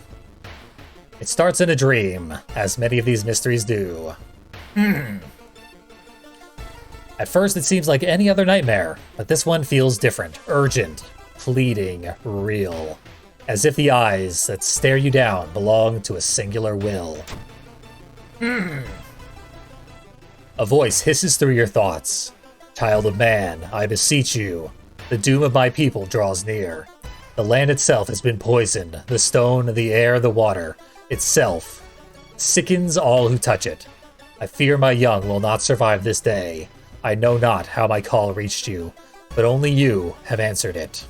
It starts in a dream, as many of these mysteries do. At first, it seems like any other nightmare, but this one feels different, urgent, pleading, real. As if the eyes that stare you down belong to a singular will. A voice hisses through your thoughts. Child of man, I beseech you. The doom of my people draws near. The land itself has been poisoned. The stone, the air, the water. Itself sickens all who touch it. I fear my young will not survive this day. I know not how my call reached you, but only you have answered it.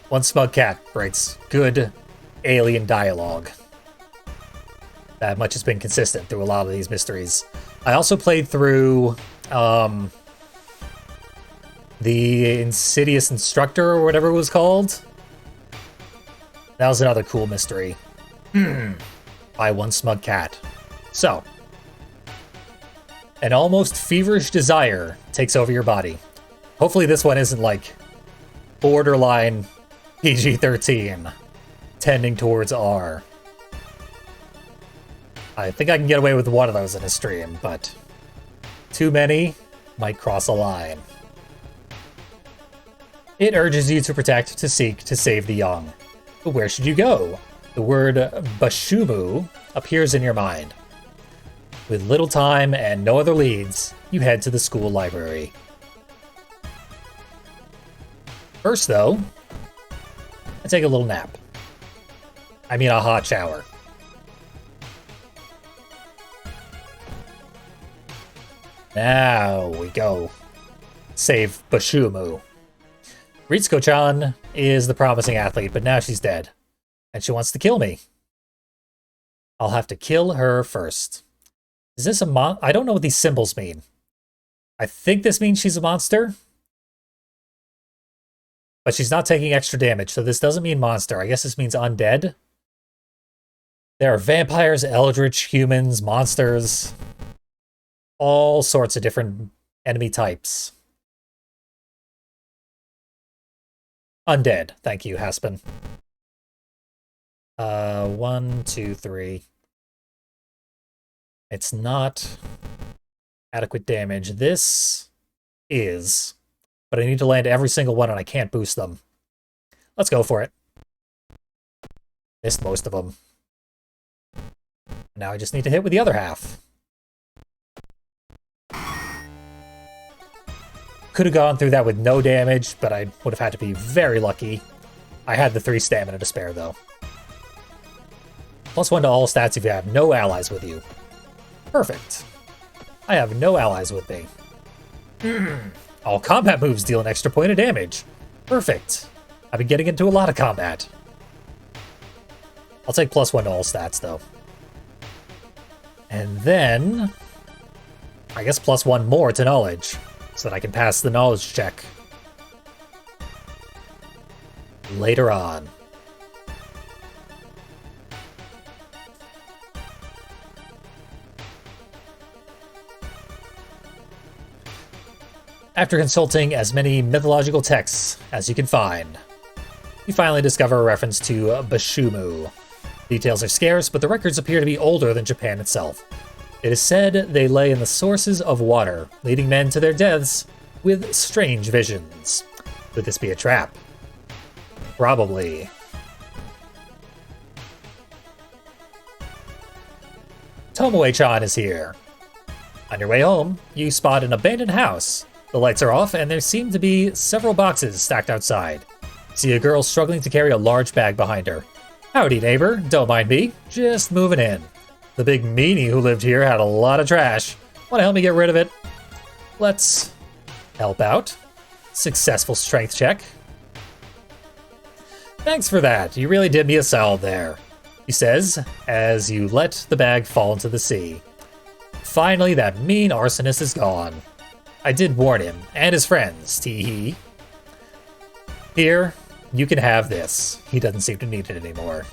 One Smug Cat writes good alien dialogue. That much has been consistent through a lot of these mysteries. I also played through the Insidious Instructor, or whatever it was called. That was another cool mystery. By One Smug Cat. So, an almost feverish desire takes over your body. Hopefully this one isn't like borderline PG-13, tending towards R. I think I can get away with one of those in a stream, but too many might cross a line. It urges you to protect, to seek, to save the young. But where should you go? The word Bashumu appears in your mind. With little time and no other leads, you head to the school library. First, though, I take a little nap. I mean a hot shower. Now we go save Bashumu. Ritsuko-chan is the promising athlete, but now she's dead. And she wants to kill me. I'll have to kill her first. Is this a I don't know what these symbols mean. I think this means she's a monster. But she's not taking extra damage, so this doesn't mean monster. I guess this means undead. There are vampires, eldritch, humans, monsters. All sorts of different enemy types. Undead. Thank you, Haspin. 1, 2, 3. It's not adequate damage. This is, but I need to land every single one and I can't boost them. Let's go for it. Missed most of them. Now I just need to hit with the other half. Could have gone through that with no damage, but I would have had to be very lucky. I had the 3 stamina to spare, though. +1 to all stats if you have no allies with you. Perfect. I have no allies with me. All combat moves deal an extra point of damage. Perfect. I've been getting into a lot of combat. I'll take +1 to all stats, though. And then, I guess +1 more to knowledge, so that I can pass the knowledge check later on. After consulting as many mythological texts as you can find, you finally discover a reference to Bashumu. Details are scarce, but the records appear to be older than Japan itself. It is said they lay in the sources of water, leading men to their deaths with strange visions. Could this be a trap? Probably. Tomoe-chan is here. On your way home, you spot an abandoned house. The lights are off, and there seem to be several boxes stacked outside. See a girl struggling to carry a large bag behind her. Howdy, neighbor. Don't mind me. Just moving in. The big meanie who lived here had a lot of trash. Want to help me get rid of it? Let's help out. Successful strength check. Thanks for that. You really did me a solid there, he says, as you let the bag fall into the sea. Finally, that mean arsonist is gone. I did warn him, and his friends, tee-hee. Here, you can have this. He doesn't seem to need it anymore.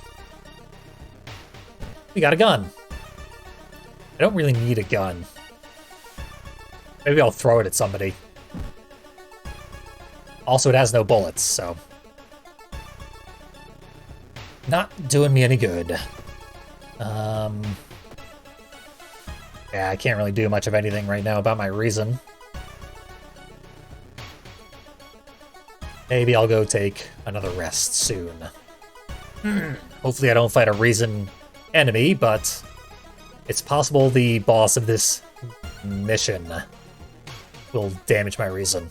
We got a gun. I don't really need a gun. Maybe I'll throw it at somebody. Also, it has no bullets, so... not doing me any good. Yeah, I can't really do much of anything right now about my reason. Maybe I'll go take another rest soon. Hopefully I don't fight a reason enemy, but it's possible the boss of this mission will damage my reason.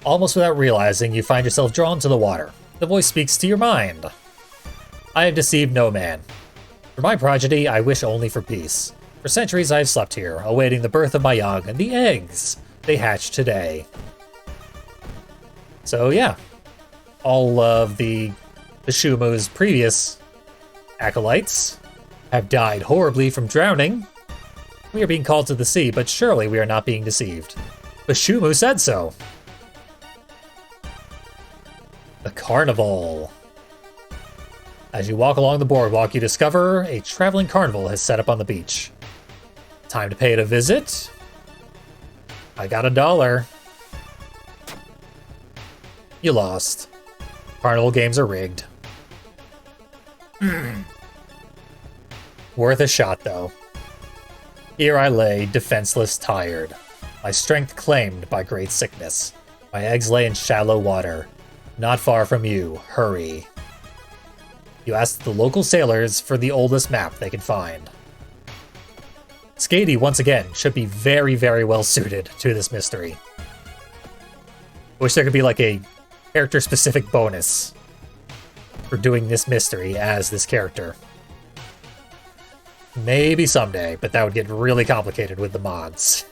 Almost without realizing, you find yourself drawn to the water. The voice speaks to your mind. I have deceived no man. For my progeny, I wish only for peace. For centuries I have slept here, awaiting the birth of my young and the eggs they hatched today. So yeah, all of the Shumu's previous acolytes have died horribly from drowning. We are being called to the sea, but surely we are not being deceived. The Shumu said so. The Carnival. As you walk along the boardwalk, you discover a traveling carnival has set up on the beach. Time to pay it a visit. I got $1. You lost. Carnival games are rigged. Worth a shot, though. Here I lay, defenseless, tired. My strength claimed by great sickness. My eggs lay in shallow water. Not far from you. Hurry. You ask the local sailors for the oldest map they can find. Skady, once again, should be very, very well suited to this mystery. I wish there could be like a character-specific bonus for doing this mystery as this character. Maybe someday, but that would get really complicated with the mods.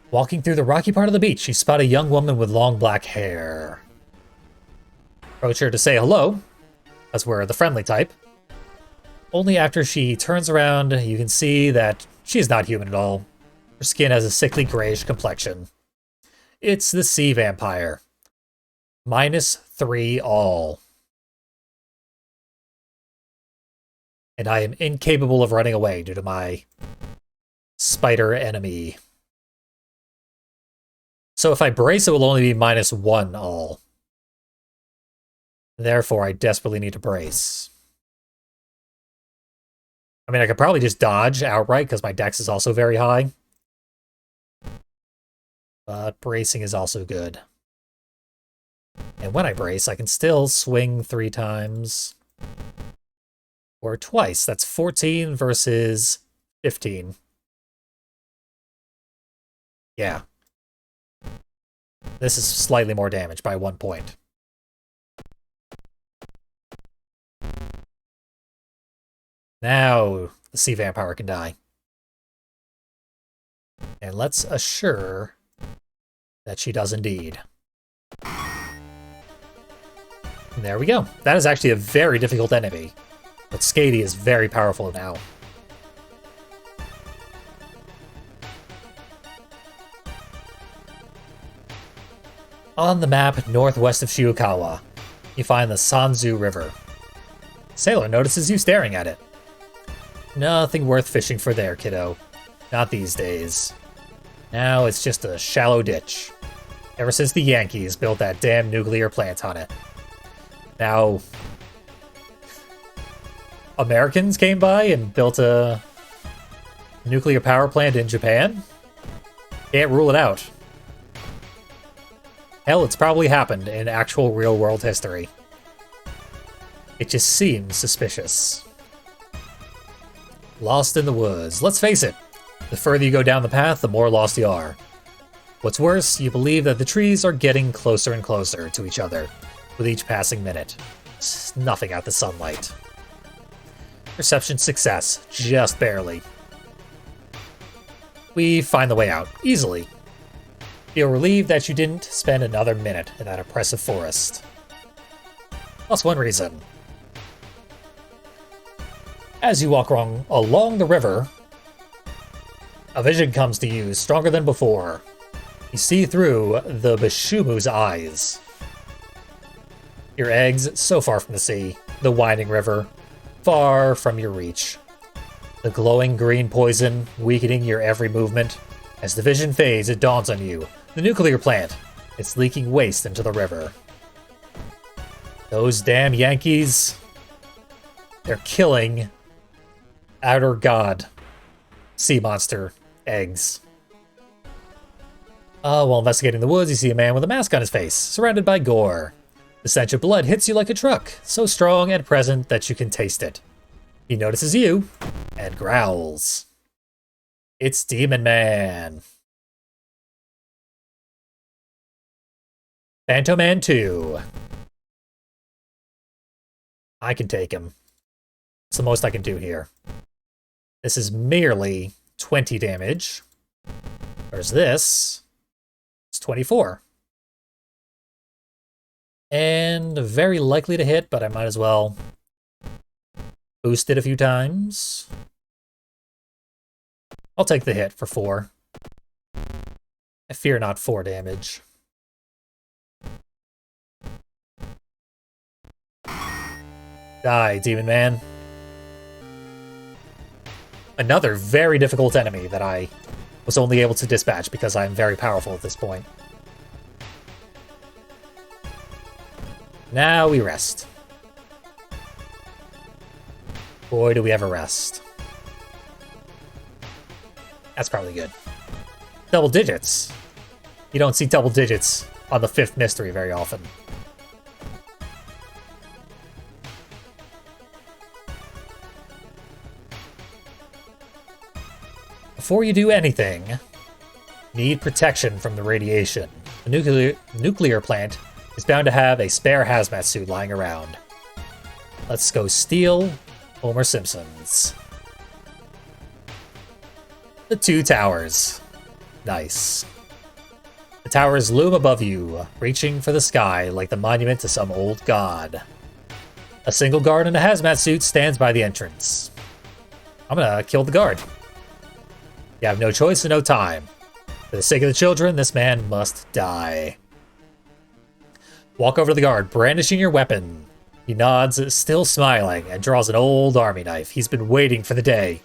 Walking through the rocky part of the beach, you spot a young woman with long black hair. Approach her to say hello, as we're the friendly type. Only after she turns around, you can see that she is not human at all. Her skin has a sickly grayish complexion. It's the sea vampire. -3 all. And I am incapable of running away due to my spider enemy. So if I brace, it will only be -1 all. Therefore, I desperately need to brace. I mean, I could probably just dodge outright because my dex is also very high. But bracing is also good. And when I brace, I can still swing 3 times. Or twice. That's 14 versus 15. Yeah. This is slightly more damage by 1 point. Now the sea vampire can die. And let's assure that she does indeed. And there we go. That is actually a very difficult enemy. But Skady is very powerful now. On the map northwest of Shibukawa, you find the Sanzu River. Sailor notices you staring at it. Nothing worth fishing for there, kiddo. Not these days. Now it's just a shallow ditch. Ever since the Yankees built that damn nuclear plant on it. Now, Americans came by and built a nuclear power plant in Japan? Can't rule it out. Hell, it's probably happened in actual real-world history. It just seems suspicious. Lost in the woods. Let's face it, the further you go down the path, the more lost you are. What's worse, you believe that the trees are getting closer and closer to each other with each passing minute, snuffing out the sunlight. Perception success, just barely. We find the way out, easily. Feel relieved that you didn't spend another minute in that oppressive forest. Plus 1 reason. As you walk along the river, a vision comes to you, stronger than before. You see through the Bashumu's eyes. Your eggs so far from the sea, the winding river, far from your reach. The glowing green poison weakening your every movement. As the vision fades, it dawns on you. The nuclear plant. It's leaking waste into the river. Those damn Yankees. They're killing Outer God sea monster eggs. While investigating the woods, you see a man with a mask on his face, surrounded by gore. The stench of blood hits you like a truck, so strong and present that you can taste it. He notices you and growls. It's Demon Man. Phantom Man 2. I can take him. It's the most I can do here. This is merely 20 damage. Whereas this, it's 24. And very likely to hit, but I might as well boost it a few times. I'll take the hit for 4. I fear not 4 damage. Die, Demon Man. Another very difficult enemy that I was only able to dispatch because I'm very powerful at this point. Now we rest. Boy, do we ever rest. That's probably good. Double digits. You don't see double digits on the 5th mystery very often. Before you do anything, need protection from the radiation. The nuclear plant is bound to have a spare hazmat suit lying around. Let's go steal Homer Simpson's. The 2 towers. Nice. The towers loom above you, reaching for the sky like the monument to some old god. A single guard in a hazmat suit stands by the entrance. I'm gonna kill the guard. You have no choice and no time. For the sake of the children, this man must die. Walk over to the guard, brandishing your weapon. He nods, still smiling, and draws an old army knife. He's been waiting for the day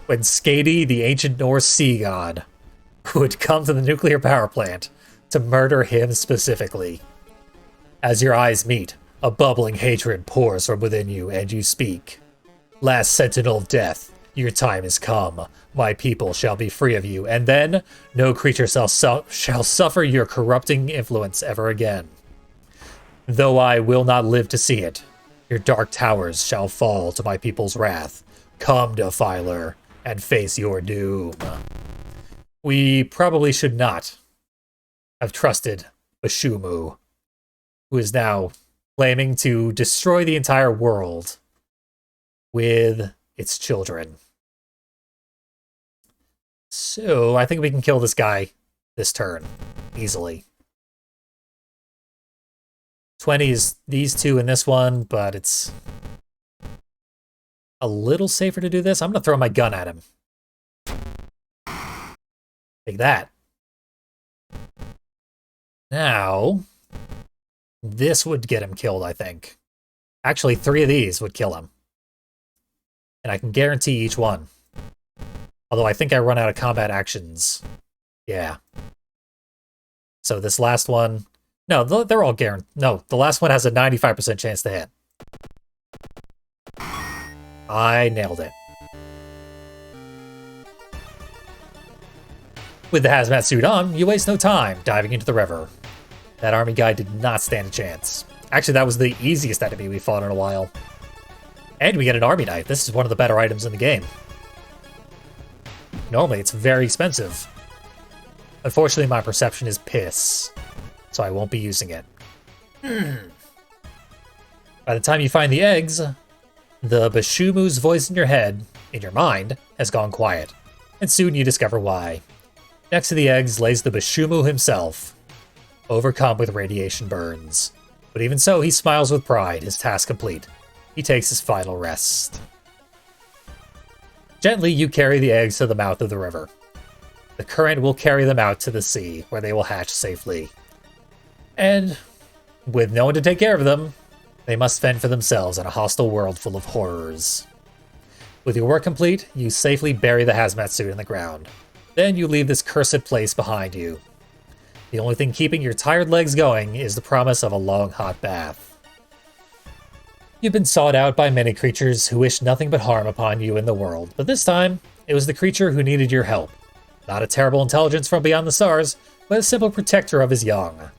when Skadi, the ancient Norse sea god, would come to the nuclear power plant to murder him specifically. As your eyes meet, a bubbling hatred pours from within you, and you speak. Last sentinel of death. Your time has come. My people shall be free of you, and then no creature shall suffer your corrupting influence ever again. Though I will not live to see it, your dark towers shall fall to my people's wrath. Come, Defiler, and face your doom. We probably should not have trusted Bashumu, who is now claiming to destroy the entire world with its children. So, I think we can kill this guy this turn, easily. 20 is these 2 in this one, but it's a little safer to do this. I'm going to throw my gun at him. Take that. Now, this would get him killed, I think. Actually, 3 of these would kill him. And I can guarantee each one. Although I think I run out of combat actions. Yeah. So this last one... No, they're all guaranteed. No, the last one has a 95% chance to hit. I nailed it. With the hazmat suit on, you waste no time diving into the river. That army guy did not stand a chance. Actually, that was the easiest enemy we fought in a while. And we get an army knife. This is one of the better items in the game. Normally, it's very expensive. Unfortunately, my perception is piss, so I won't be using it. By the time you find the eggs, the Bashumu's voice in your head, in your mind, has gone quiet, and soon you discover why. Next to the eggs lays the Bashumu himself, overcome with radiation burns. But even so, he smiles with pride, his task complete. He takes his final rest. Gently, you carry the eggs to the mouth of the river. The current will carry them out to the sea, where they will hatch safely. And, with no one to take care of them, they must fend for themselves in a hostile world full of horrors. With your work complete, you safely bury the hazmat suit in the ground. Then you leave this cursed place behind you. The only thing keeping your tired legs going is the promise of a long hot bath. You've been sought out by many creatures who wish nothing but harm upon you in the world, but this time, it was the creature who needed your help. Not a terrible intelligence from beyond the stars, but a simple protector of his young.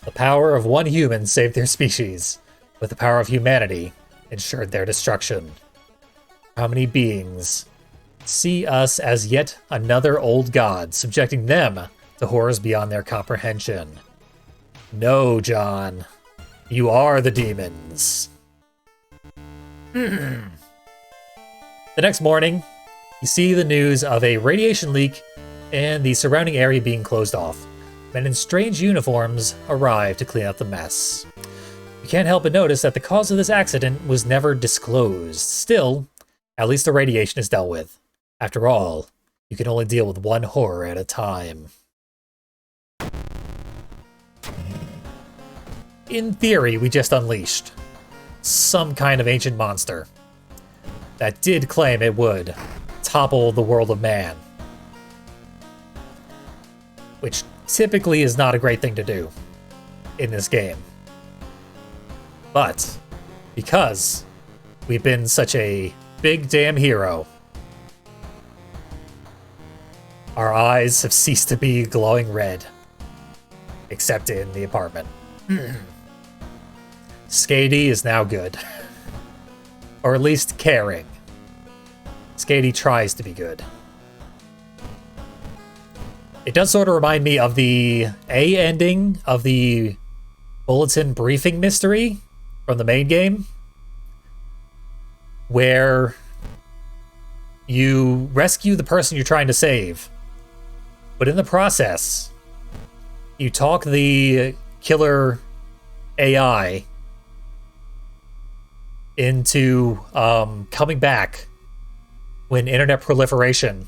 The power of one human saved their species, but the power of humanity ensured their destruction. How many beings see us as yet another old god, subjecting them to horrors beyond their comprehension? No, John. You are the demons. The next morning, you see the news of a radiation leak and the surrounding area being closed off. Men in strange uniforms arrive to clean up the mess. You can't help but notice that the cause of this accident was never disclosed. Still, at least the radiation is dealt with. After all, you can only deal with one horror at a time. In theory, we just unleashed some kind of ancient monster that did claim it would topple the world of man. Which typically is not a great thing to do in this game. But because we've been such a big damn hero, our eyes have ceased to be glowing red. Except in the apartment. Skady is now good. Or at least caring. Skady tries to be good. It does sort of remind me of the A ending of the Bulletin Briefing mystery from the main game, where you rescue the person you're trying to save, but in the process, you talk the killer AI into coming back when internet proliferation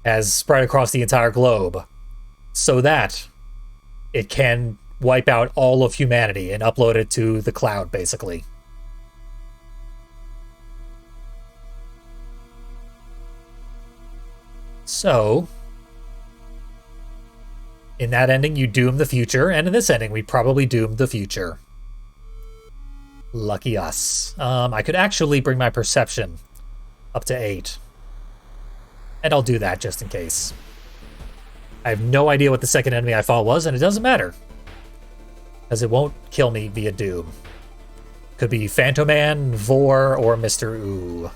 has spread across the entire globe, so that it can wipe out all of humanity and upload it to the cloud, basically. So, in that ending, you doom the future, and in this ending, we probably doomed the future. Lucky us. I could actually bring my perception up to 8. And I'll do that just in case. I have no idea what the second enemy I fought was, and it doesn't matter. Because it won't kill me via doom. Could be Phantoman, Vor, or Mr. Ooh.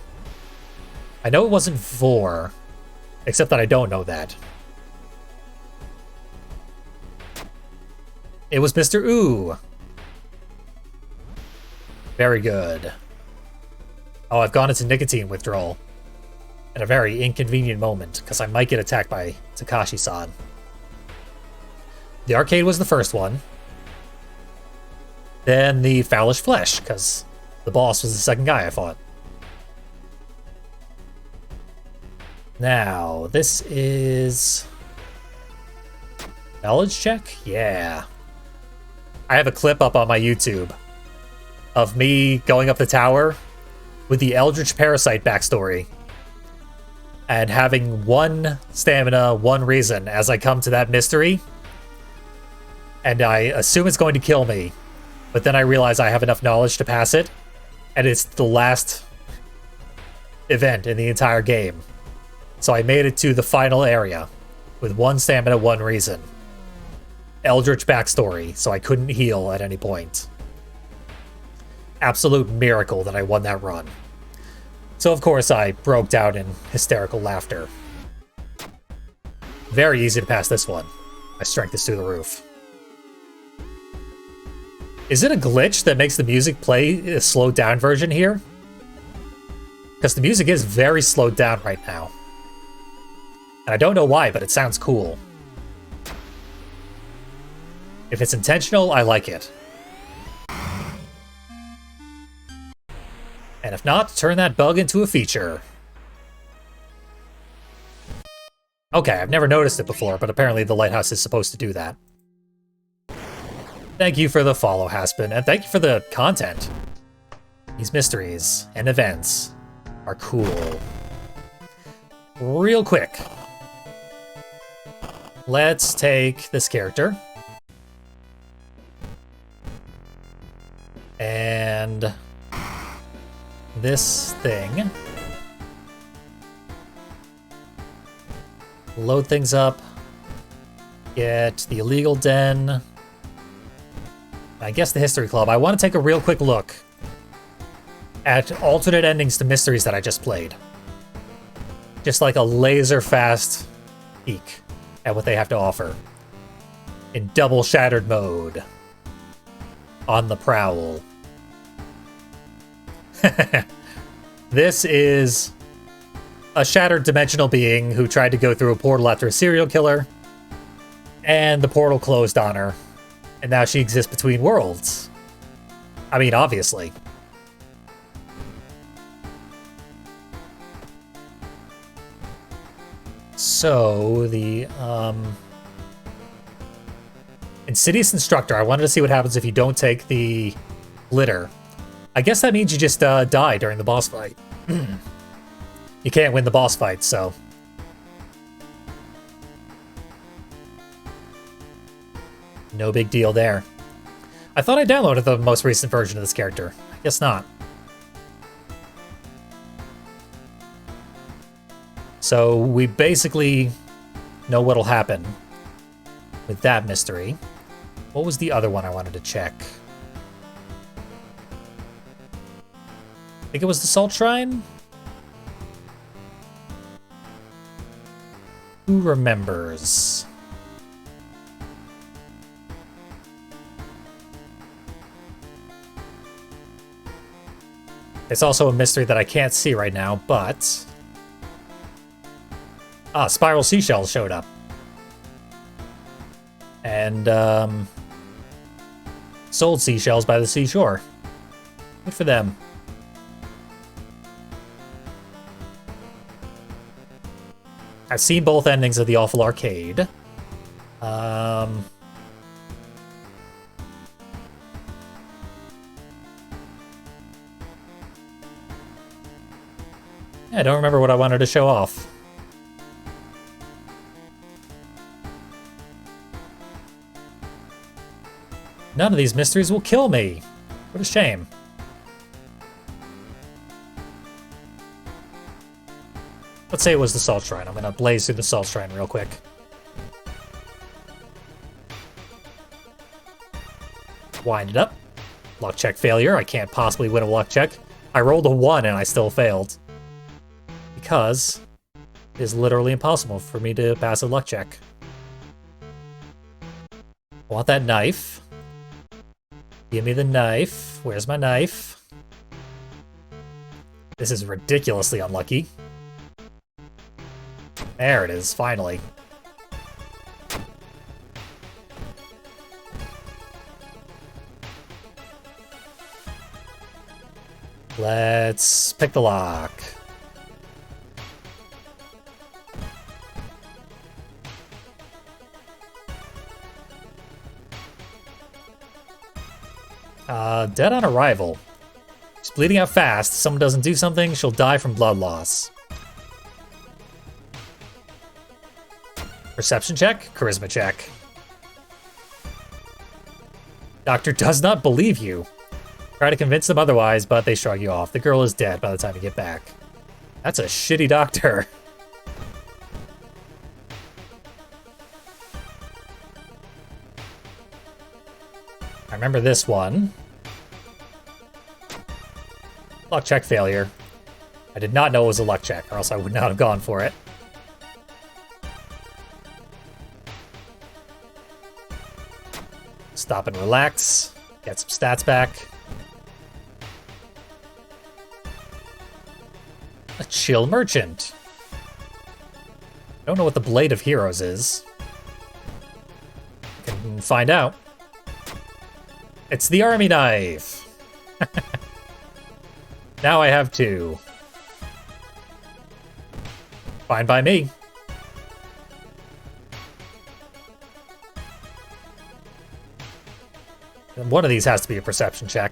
I know it wasn't Vor, except that I don't know that. It was Mr. Ooh. Very good. Oh, I've gone into nicotine withdrawal. At a very inconvenient moment, because I might get attacked by Takashi-san. The arcade was the first one. Then the Foulest Flesh, because the boss was the second guy I fought. Now, this is... knowledge check? Yeah. I have a clip up on my YouTube of me going up the tower with the Eldritch Parasite backstory. And having 1 stamina, 1 reason as I come to that mystery. And I assume it's going to kill me. But then I realize I have enough knowledge to pass it. And it's the last event in the entire game. So I made it to the final area with 1 stamina, 1 reason. Eldritch backstory, so I couldn't heal at any point. Absolute miracle that I won that run. So of course I broke down in hysterical laughter. Very easy to pass this one. My strength is through the roof. Is it a glitch that makes the music play a slowed down version here? Because the music is very slowed down right now. And I don't know why, but it sounds cool. If it's intentional, I like it. And if not, turn that bug into a feature. Okay, I've never noticed it before, but apparently the lighthouse is supposed to do that. Thank you for the follow, Haspin, and thank you for the content. These mysteries and events are cool. Real quick. Let's take this character. And this thing. Load things up. Get the illegal den. I guess the history club. I want to take a real quick look at alternate endings to mysteries that I just played. Just like a laser fast peek at what they have to offer. In double shattered mode. On the prowl. This is a shattered dimensional being who tried to go through a portal after a serial killer. And the portal closed on her. And now she exists between worlds. I mean, obviously. So, the, Insidious Instructor. I wanted to see what happens if you don't take the glitter. I guess that means you just die during the boss fight. You can't win the boss fight, so... No big deal there. I thought I downloaded the most recent version of this character. I guess not. So we basically know what'll happen with that mystery. What was the other one I wanted to check? I think it was the Salt Shrine? Who remembers? It's also a mystery that I can't see right now, but... Ah, Spiral Seashells showed up. And, sold seashells by the seashore. Good for them. I've seen both endings of the Awful Arcade. Yeah, I don't remember what I wanted to show off. None of these mysteries will kill me. What a shame. Let's say it was the Salt Shrine. I'm gonna blaze through the Salt Shrine real quick. Wind it up. Luck check failure. I can't possibly win a luck check. I rolled a 1 and I still failed. Because it is literally impossible for me to pass a luck check. I want that knife. Give me the knife. Where's my knife? This is ridiculously unlucky. There it is, finally. Let's pick the lock. Dead on arrival. She's bleeding out fast. If someone doesn't do something, she'll die from blood loss. Perception check, charisma check. Doctor does not believe you. Try to convince them otherwise, but they shrug you off. The girl is dead by the time you get back. That's a shitty doctor. I remember this one. Luck check failure. I did not know it was a luck check, or else I would not have gone for it. Stop and relax. Get some stats back. A chill merchant. I don't know what the Blade of Heroes is. Can find out. It's the army knife. Now I have two. Fine by me. And one of these has to be a perception check.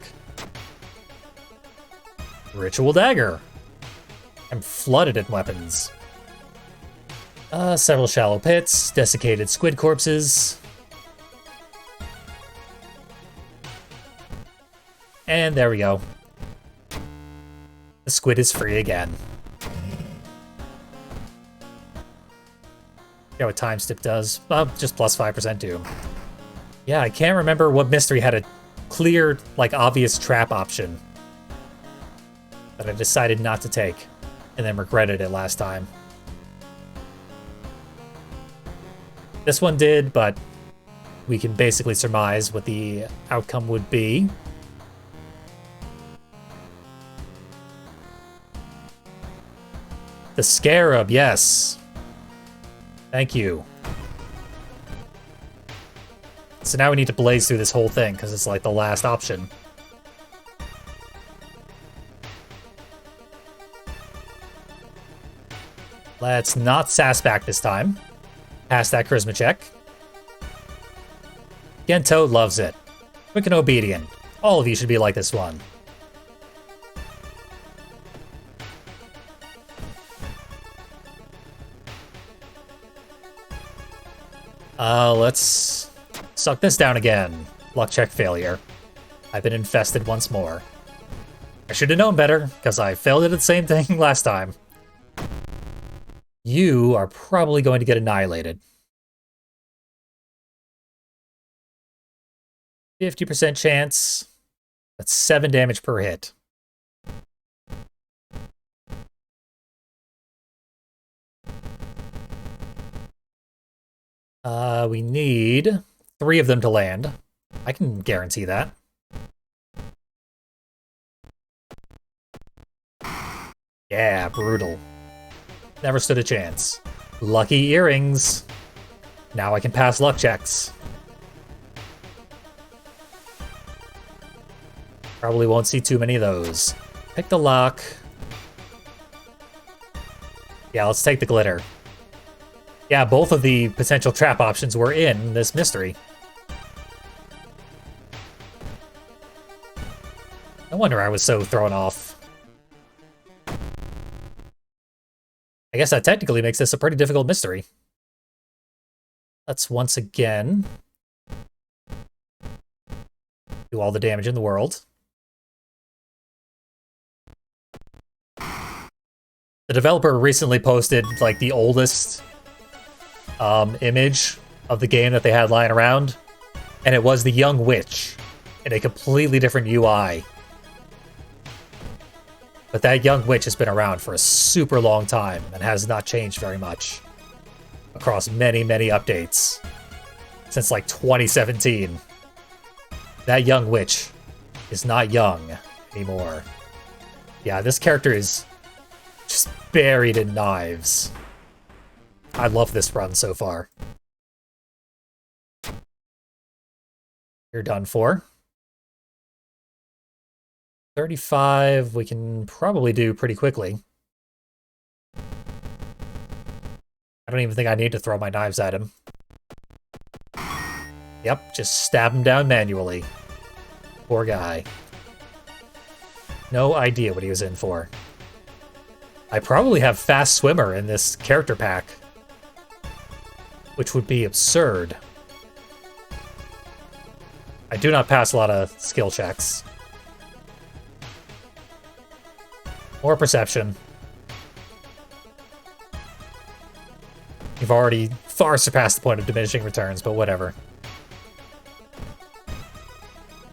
Ritual dagger. I'm flooded in weapons. Several shallow pits, desiccated squid corpses. And there we go. The squid is free again. Yeah, what time stip does. Just plus 5% doom. Yeah, I can't remember what mystery had a clear, like, obvious trap option that I decided not to take, and then regretted it last time. This one did, but we can basically surmise what the outcome would be. The Scarab, yes. Thank you. So now we need to blaze through this whole thing, because it's like the last option. Let's not sass back this time. Pass that charisma check. Gento loves it. Quick and obedient. All of you should be like this one. Let's suck this down again. Luck check failure. I've been infested once more. I should have known better, because I failed at the same thing last time. You are probably going to get annihilated. 50% chance. That's 7 damage per hit. We need 3 of them to land. I can guarantee that. Yeah, brutal. Never stood a chance. Lucky earrings. Now I can pass luck checks. Probably won't see too many of those. Pick the lock. Yeah, let's take the glitter. Yeah, both of the potential trap options were in this mystery. No wonder I was so thrown off. I guess that technically makes this a pretty difficult mystery. Let's once again do all the damage in the world. The developer recently posted, like, the oldest image of the game that they had lying around, and it was the young witch in a completely different UI. But that young witch has been around for a super long time and has not changed very much across many, many updates since like 2017. That young witch is not young anymore. Yeah, this character is just buried in knives. I love this run so far. You're done for. 35 we can probably do pretty quickly. I don't even think I need to throw my knives at him. Yep, just stab him down manually. Poor guy. No idea what he was in for. I probably have Fast Swimmer in this character pack, which would be absurd. I do not pass a lot of skill checks. Or perception. You've already far surpassed the point of diminishing returns, but whatever.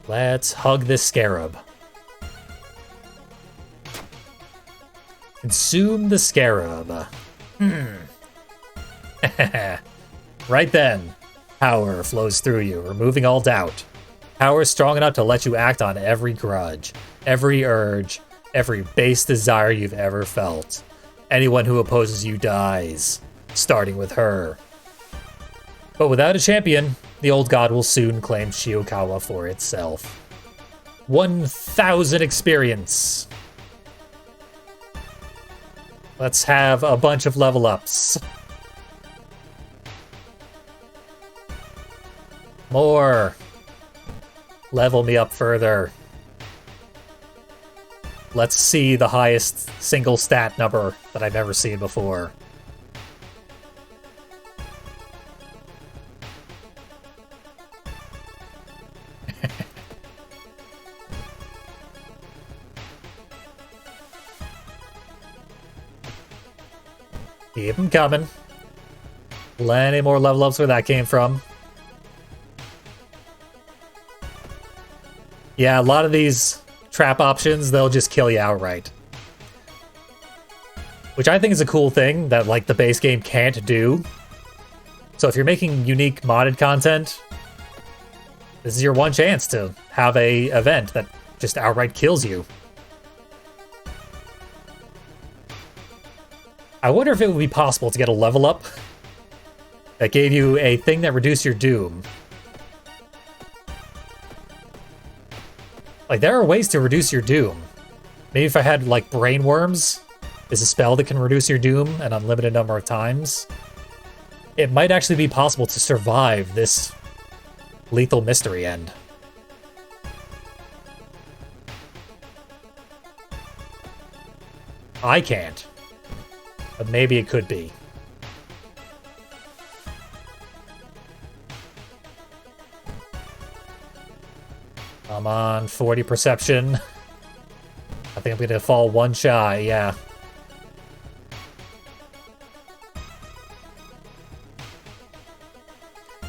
Let's hug this scarab. Consume the scarab. Right then, power flows through you, removing all doubt. Power strong enough to let you act on every grudge, every urge, every base desire you've ever felt. Anyone who opposes you dies, starting with her. But without a champion, The old god will soon claim Shiokawa for itself. 1,000 experience. Let's have a bunch of level ups. More. Level me up further. Let's see the highest single stat number that I've ever seen before. Keep them coming. Plenty more level ups where that came from. Yeah, a lot of these trap options, they'll just kill you outright. Which I think is a cool thing that, like, the base game can't do. So if you're making unique modded content, this is your one chance to have a event that just outright kills you. I wonder if it would be possible to get a level up that gave you a thing that reduced your doom. Like, there are ways to reduce your doom. Maybe if I had, like, brain worms is a spell that can reduce your doom an unlimited number of times. It might actually be possible to survive this lethal mystery end. I can't. But maybe it could be. Come on, 40 perception. I think I'm gonna fall one shy, yeah.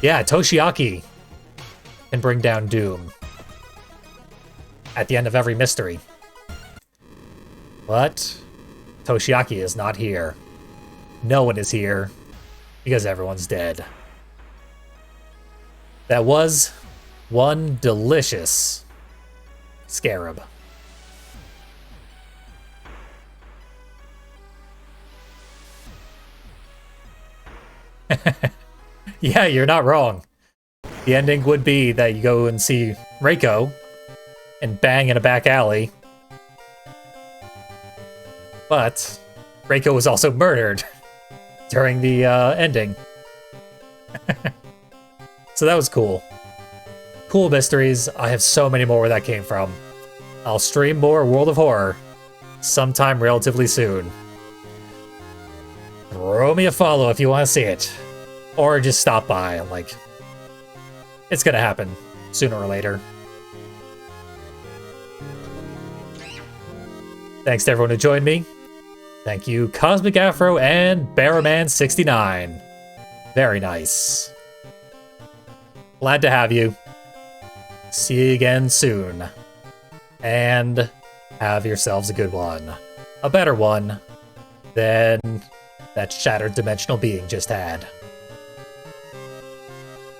Yeah, Toshiaki can bring down Doom at the end of every mystery. But Toshiaki is not here. No one is here because everyone's dead. That was one delicious scarab. Yeah, you're not wrong. The ending would be that you go and see Reiko and bang in a back alley. But Reiko was also murdered during the ending. So that was cool. Cool mysteries. I have so many more where that came from. I'll stream more World of Horror sometime relatively soon. Throw me a follow if you want to see it. Or just stop by. Like, it's gonna happen sooner or later. Thanks to everyone who joined me. Thank you, Cosmic Afro and Barraman69. Very nice. Glad to have you. See you again soon. And have yourselves a good one. A better one than that shattered dimensional being just had.